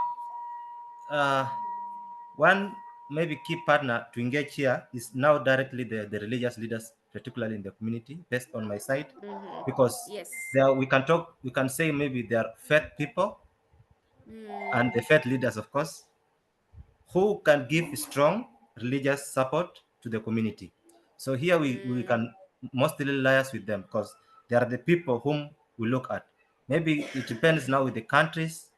one maybe key partner to engage here is now directly the religious leaders, particularly in the community, based on my side, because Yes. there we can say maybe they are faith people and the faith leaders, of course, who can give strong religious support to the community. So here we can mostly liaise with them because they are the people whom we look at. Maybe it depends now with the country's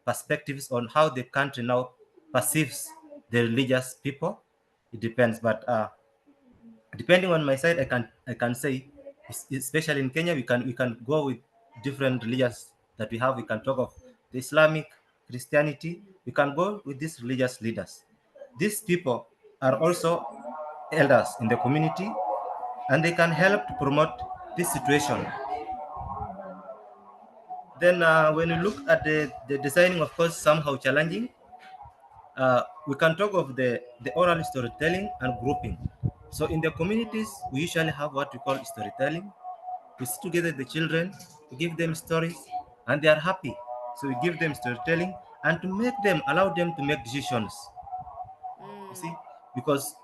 perspectives on how the country now perceives the religious people. It depends, but depending on my side, I can say, especially in Kenya, we can go with different religions that we have. We can talk of the Islamic, Christianity. We can go with these religious leaders. These people are also elders in the community, and they can help to promote this situation. Then, when you look at the designing, of course, somehow challenging. We can talk of the oral storytelling and grouping. So in the communities, we usually have what we call storytelling. We sit together the children, we give them stories, and they are happy. So we give them storytelling and to make them, allow them to make decisions. You see, because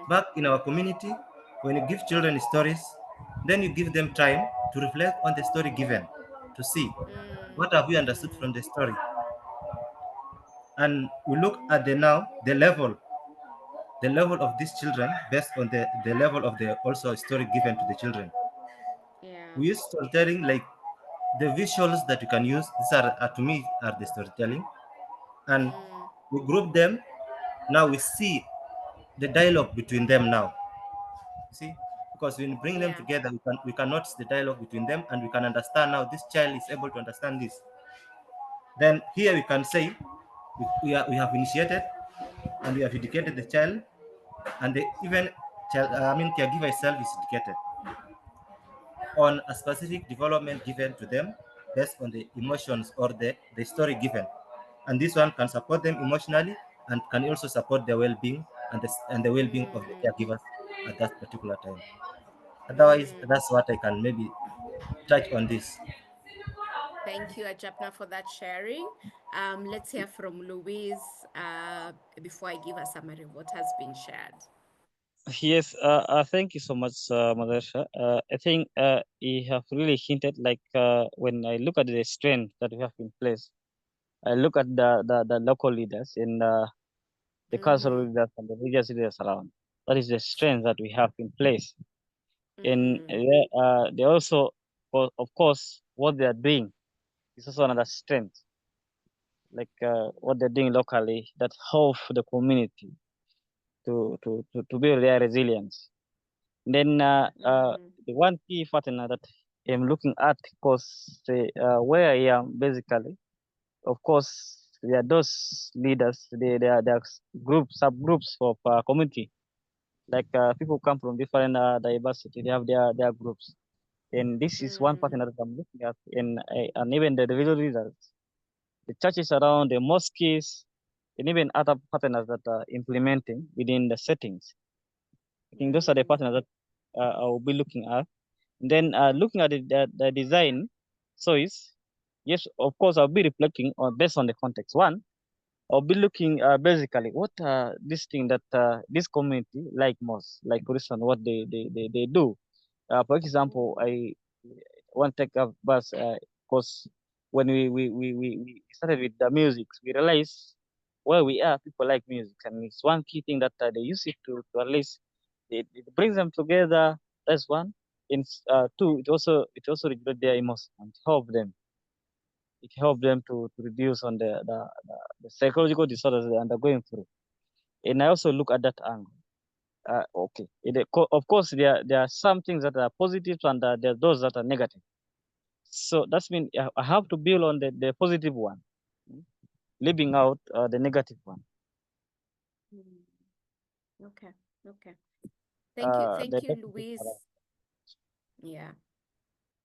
back in our community, when you give children stories, then you give them time to reflect on the story given, to see what have we understood from the story. And we look at the level of these children based on the level of the also story given to the children. Yeah. We use storytelling like the visuals that you can use, these are to me are the storytelling, and we group them. Now we see the dialogue between them now. See, because when we bring them Yeah. together, we can notice the dialogue between them, and we can understand now this child is able to understand this. Then here we can say we have initiated and we have educated the child, and the even child, caregiver itself is educated on a specific development given to them based on the emotions or the story given. And this one can support them emotionally and can also support their well-being and the well-being of the caregivers at that particular time. Otherwise, that's what I can maybe touch on this. Thank you, Ajapna, for that sharing. Let's hear from Louise before I give a summary of what has been shared. Yes, thank you so much, Madersha. I think you have really hinted, like when I look at the strength that we have in place, I look at the local leaders and the cultural leaders and the religious leaders around. That is the strength that we have in place. And they also, of course, what they are doing is also another strength, like what they're doing locally that help the community to build their resilience. Then the one key partner that I'm looking at, because where I am basically, of course, there are those leaders, there are groups, subgroups of community. Like people come from different diversity, they have their groups. And this is one partner that I'm looking at, and even the individual leaders, the churches around, the mosques, and even other partners that are implementing within the settings. I think those are the partners that I will be looking at. Then looking at the design choice, yes, of course, I'll be reflecting on based on the context. One, I'll be looking basically what this thing that this community like most, like for instance, what they do. For example, I want to take a bus because when we started with the music, we realized where we are, people like music, and it's one key thing that they use it to at least it brings them together. That's one. In two, it also regulate their emotions and help them. It help them to reduce on the psychological disorders they are undergoing through. And I also look at that angle. Okay. Of course, there are some things that are positive and there are those that are negative. So that's mean I have to build on the positive one, mm, leaving out the negative one. Okay. Thank you. The Thank you, negative Louise. Yeah.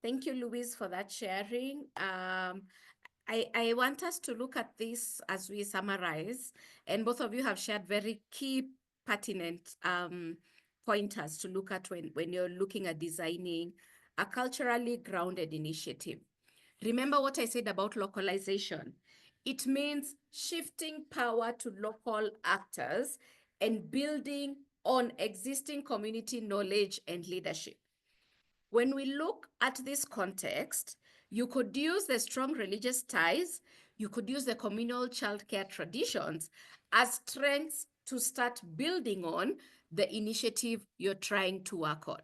Thank you, Louise, for that sharing. I want us to look at this as we summarize, and both of you have shared very key pertinent pointers to look at when you're looking at designing a culturally grounded initiative. Remember what I said about localization. It means shifting power to local actors and building on existing community knowledge and leadership. When we look at this context, you could use the strong religious ties, you could use the communal childcare traditions as strengths to start building on the initiative you're trying to work on.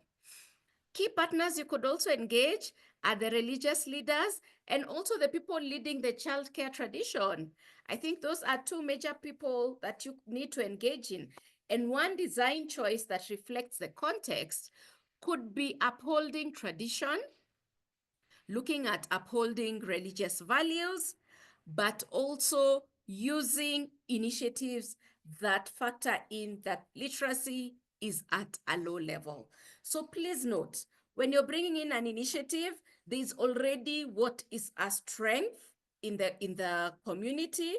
Key partners you could also engage are the religious leaders and also the people leading the childcare tradition. I think those are two major people that you need to engage in. And one design choice that reflects the context could be upholding tradition, looking at upholding religious values, but also using initiatives that factor in that literacy is at a low level. So please note, when you're bringing in an initiative, there's already what is a strength in the community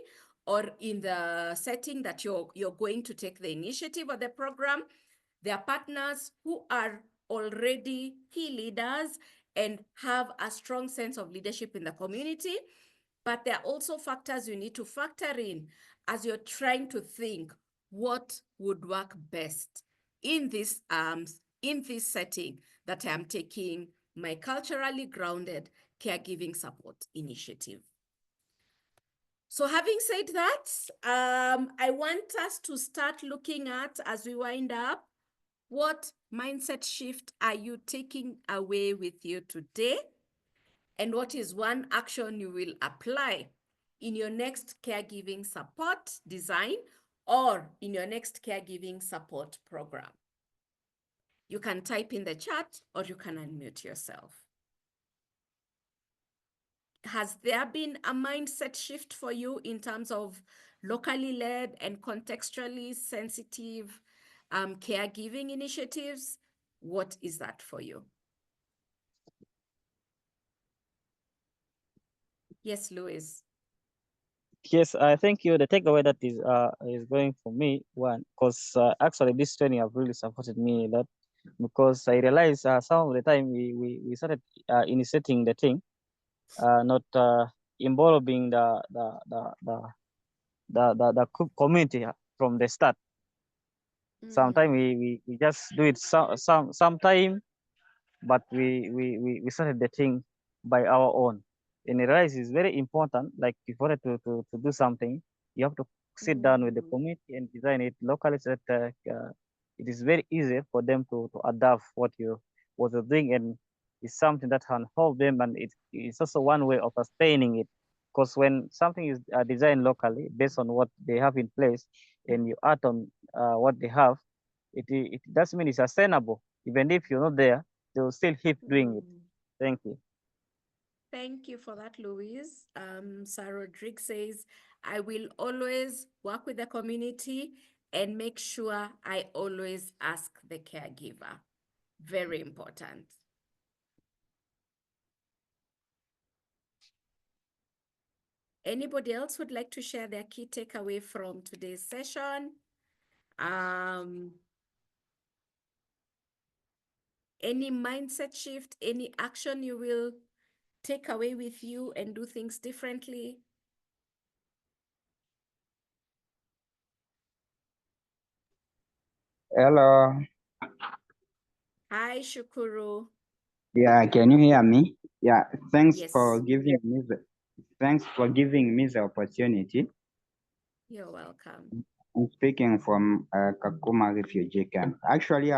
or in the setting that you're going to take the initiative or the program. There are partners who are already key leaders and have a strong sense of leadership in the community. But there are also factors you need to factor in as you're trying to think what would work best in this setting that I'm taking my culturally grounded caregiving support initiative. So having said that, I want us to start looking at, as we wind up, what mindset shift are you taking away with you today? And what is one action you will apply in your next caregiving support design or in your next caregiving support program? You can type in the chat or you can unmute yourself. Has there been a mindset shift for you in terms of locally led and contextually sensitive caregiving initiatives? What is that for you? Yes, Louis. Yes, I thank you. The takeaway that is going for me, one, because actually this training have really supported me a lot, because I realized some of the time we started initiating the thing, not involving the community from the start. Sometimes we just do it sometime, but we started the thing by our own. And I realize it's very important, like if you wanted to do something, you have to sit down with the community and design it locally so that it is very easy for them to adapt what you're doing, and it's something that can help them, and it's also one way of sustaining it. Because when something is designed locally based on what they have in place, and you add on what they have, it does mean it's sustainable. Even if you're not there, they will still keep doing it. Thank you. Thank you for that, Louise. Sarah Rodriguez says, I will always work with the community and make sure I always ask the caregiver. Very important. Anybody else would like to share their key takeaway from today's session? Any mindset shift, any action you will take away with you and do things differently? Hello. Hi, Shukuru. Yeah, can you hear me? Yeah, Yes. thanks for giving me the opportunity. You're welcome. I'm speaking from Kakuma refugee camp. Actually,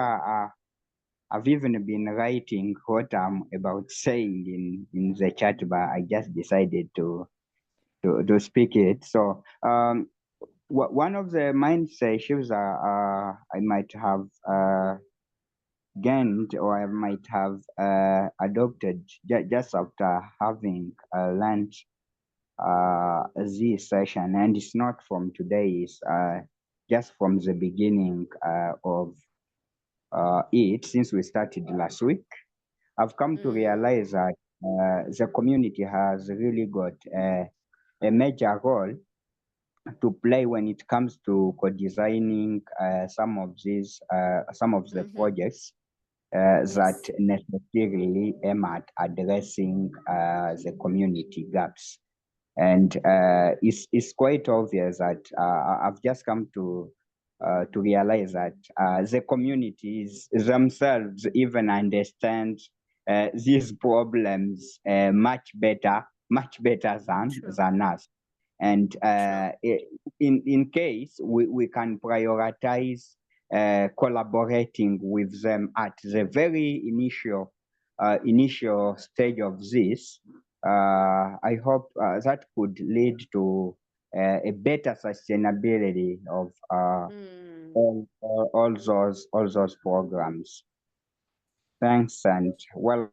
I've even been writing what I'm about saying in the chat, but I just decided to speak it. So one of the mindset shifts I might have gained, or I might have adopted just after having learned this session, and it's not from today, it's just from the beginning of it, since we started last week. I've come to realize that the community has really got a major role to play when it comes to co-designing some of the projects that necessarily aim at addressing the community gaps. And it's quite obvious that I've just come to realize that the communities themselves even understand these problems much better than us. And in case we can prioritize collaborating with them at the very initial stage of this, I hope that could lead to a better sustainability of all those programs. Thanks, and well.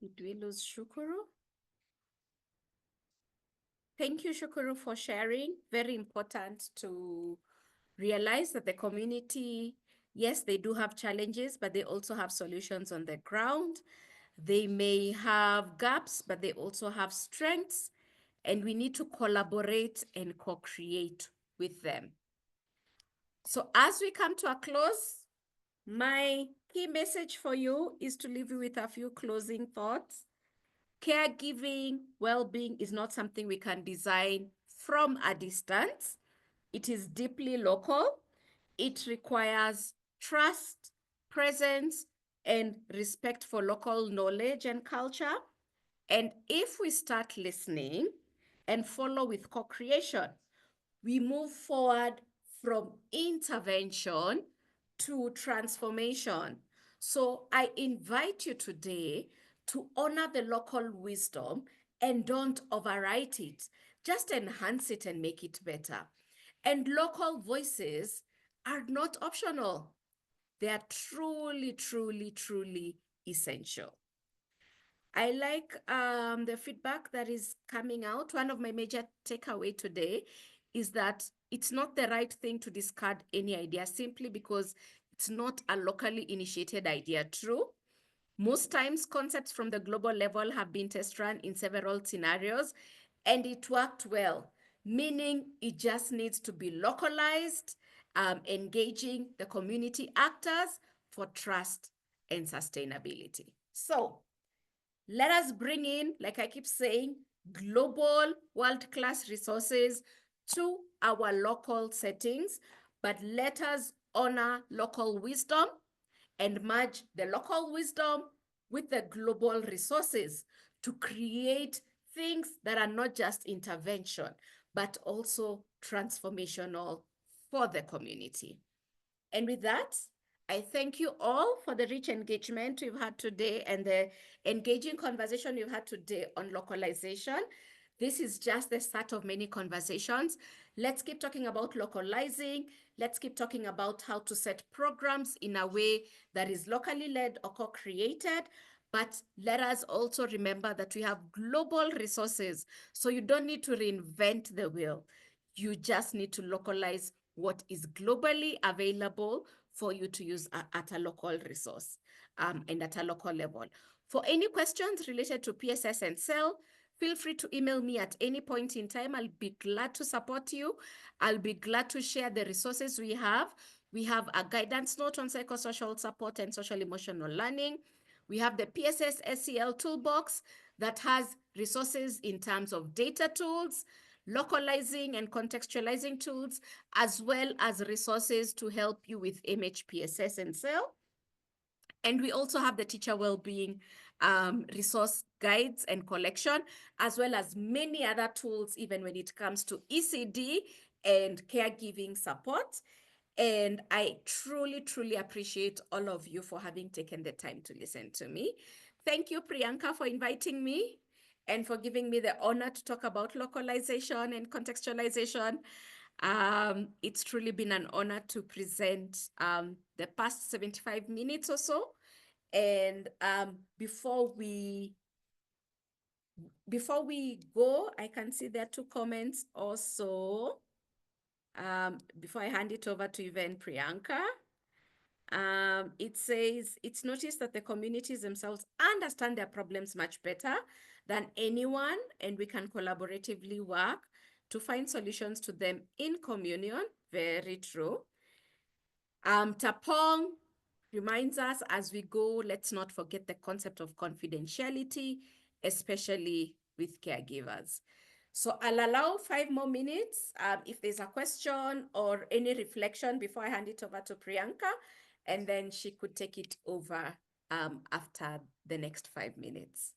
Did we lose Shukuru? Thank you, Shukuru, for sharing. Very important to realize that the community, yes, they do have challenges, but they also have solutions on the ground. They may have gaps, but they also have strengths, and we need to collaborate and co-create with them. So as we come to a close, my key message for you is to leave you with a few closing thoughts. Caregiving well-being is not something we can design from a distance. It is deeply local. It requires trust, presence, and respect for local knowledge and culture. And if we start listening, and follow with co-creation. We move forward from intervention to transformation. So I invite you today to honor the local wisdom and don't overwrite it. Just enhance it and make it better. And local voices are not optional. They are truly, truly, truly essential. I like the feedback that is coming out. One of my major takeaway today is that it's not the right thing to discard any idea simply because it's not a locally initiated idea. True. Most times concepts from the global level have been test run in several scenarios and it worked well, meaning it just needs to be localized, engaging the community actors for trust and sustainability. So let us bring in, like I keep saying, global world-class resources to our local settings, but let us honor local wisdom and merge the local wisdom with the global resources to create things that are not just intervention, but also transformational for the community. And with that, I thank you all for the rich engagement we've had today and the engaging conversation we've had today on localization. This is just the start of many conversations. Let's keep talking about localizing. Let's keep talking about how to set programs in a way that is locally led or co-created. But let us also remember that we have global resources. So you don't need to reinvent the wheel. You just need to localize what is globally available for you to use at a local resource and at a local level. For any questions related to PSS and CEL, feel free to email me at any point in time. I'll be glad to support you. I'll be glad to share the resources we have. We have a guidance note on psychosocial support and social emotional learning. We have the PSS SEL toolbox that has resources in terms of data tools, localizing and contextualizing tools, as well as resources to help you with MHPSS and CEL. And we also have the teacher well-being resource guides and collection, as well as many other tools, even when it comes to ECD and caregiving support. And I truly, truly appreciate all of you for having taken the time to listen to me. Thank you, Priyanka, for inviting me and for giving me the honor to talk about localization and contextualization. It's truly been an honor to present the past 75 minutes or so. And before we go, I can see there are two comments also. Before I hand it over to Yvonne Priyanka. It says, it's noticed that the communities themselves understand their problems much better than anyone, and we can collaboratively work to find solutions to them in communion. Very true. Tapong reminds us as we go, let's not forget the concept of confidentiality, especially with caregivers. So I'll allow 5 more minutes if there's a question or any reflection before I hand it over to Priyanka, and then she could take it over after the next 5 minutes.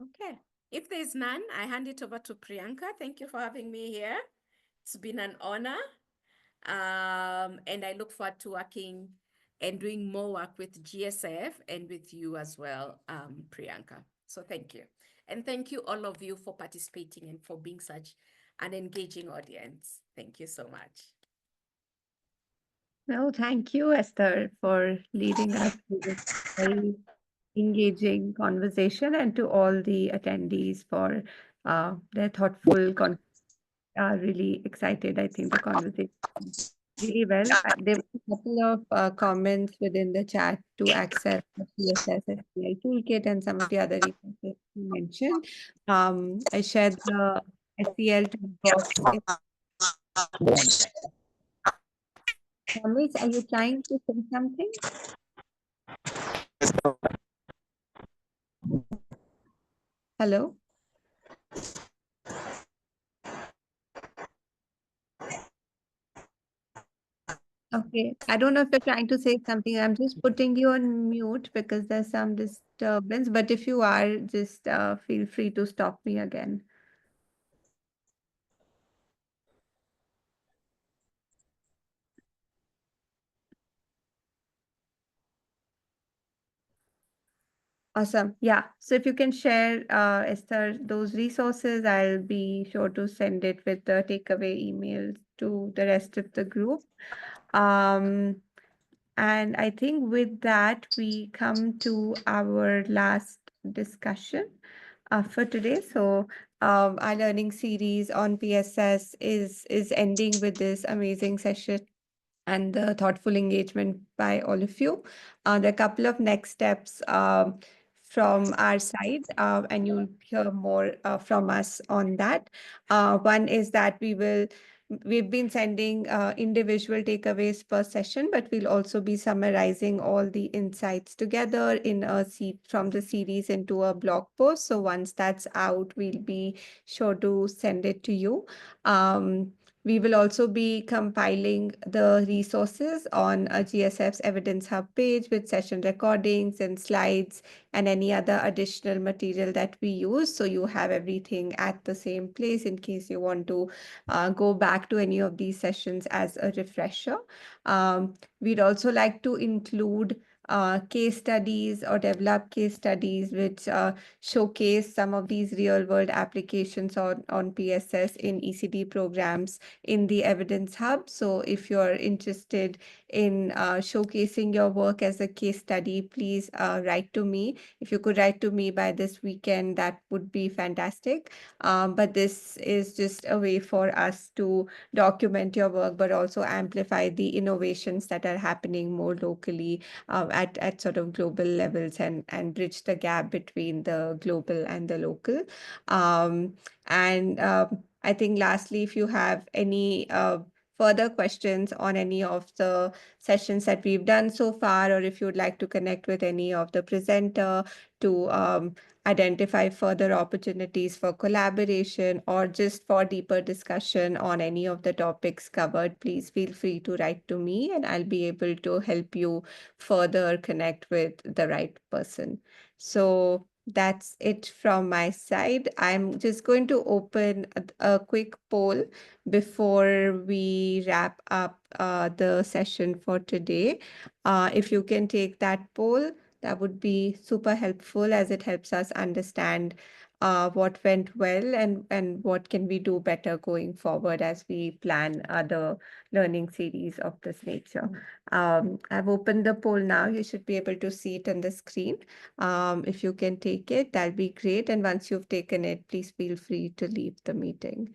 Okay, if there's none, I hand it over to Priyanka. Thank you for having me here. It's been an honor. And I look forward to working and doing more work with GSF and with you as well, Priyanka. So thank you. And thank you all of you for participating and for being such an engaging audience. Thank you so much. No, thank you, Esther, for leading us through this very engaging conversation, and to all the attendees for their thoughtful really excited. I think the conversation really well. There were a couple of comments within the chat to access the PSS SBI toolkit and some of the other resources you mentioned. I shared the SEL toolbox. Thomas, are you trying to say something? Hello? Okay, I don't know if you're trying to say something. I'm just putting you on mute because there's some disturbance. But if you are, just feel free to stop me again. Awesome. Yeah. So if you can share, Esther, those resources, I'll be sure to send it with the takeaway email to the rest of the group. Um, and I think with that, we come to our last discussion for today. So our learning series on PSS is ending with this amazing session and the thoughtful engagement by all of you. There are a couple of next steps from our side, and you'll hear more from us on that. One is that we've been sending individual takeaways per session, but we'll also be summarizing all the insights together in a from the series into a blog post. So once that's out, we'll be sure to send it to you. We will also be compiling the resources on a GSF's Evidence Hub page with session recordings and slides and any other additional material that we use. So you have everything at the same place in case you want to go back to any of these sessions as a refresher. We'd also like to include case studies or develop case studies which showcase some of these real world applications on PSS in ECD programs in the Evidence Hub. So if you're interested in showcasing your work as a case study, please write to me. If you could write to me by this weekend, that would be fantastic. But this is just a way for us to document your work, but also amplify the innovations that are happening more locally at sort of global levels and bridge the gap between the global and the local. And I think lastly, if you have any further questions on any of the sessions that we've done so far, or if you'd like to connect with any of the presenter to identify further opportunities for collaboration or just for deeper discussion on any of the topics covered, please feel free to write to me and I'll be able to help you further connect with the right person. So that's it from my side. I'm just going to open a quick poll before we wrap up the session for today. If you can take that poll, that would be super helpful as it helps us understand what went well and what can we do better going forward as we plan other learning series of this nature. I've opened the poll now. You should be able to see it on the screen. If you can take it, that'll be great. And once you've taken it, please feel free to leave the meeting.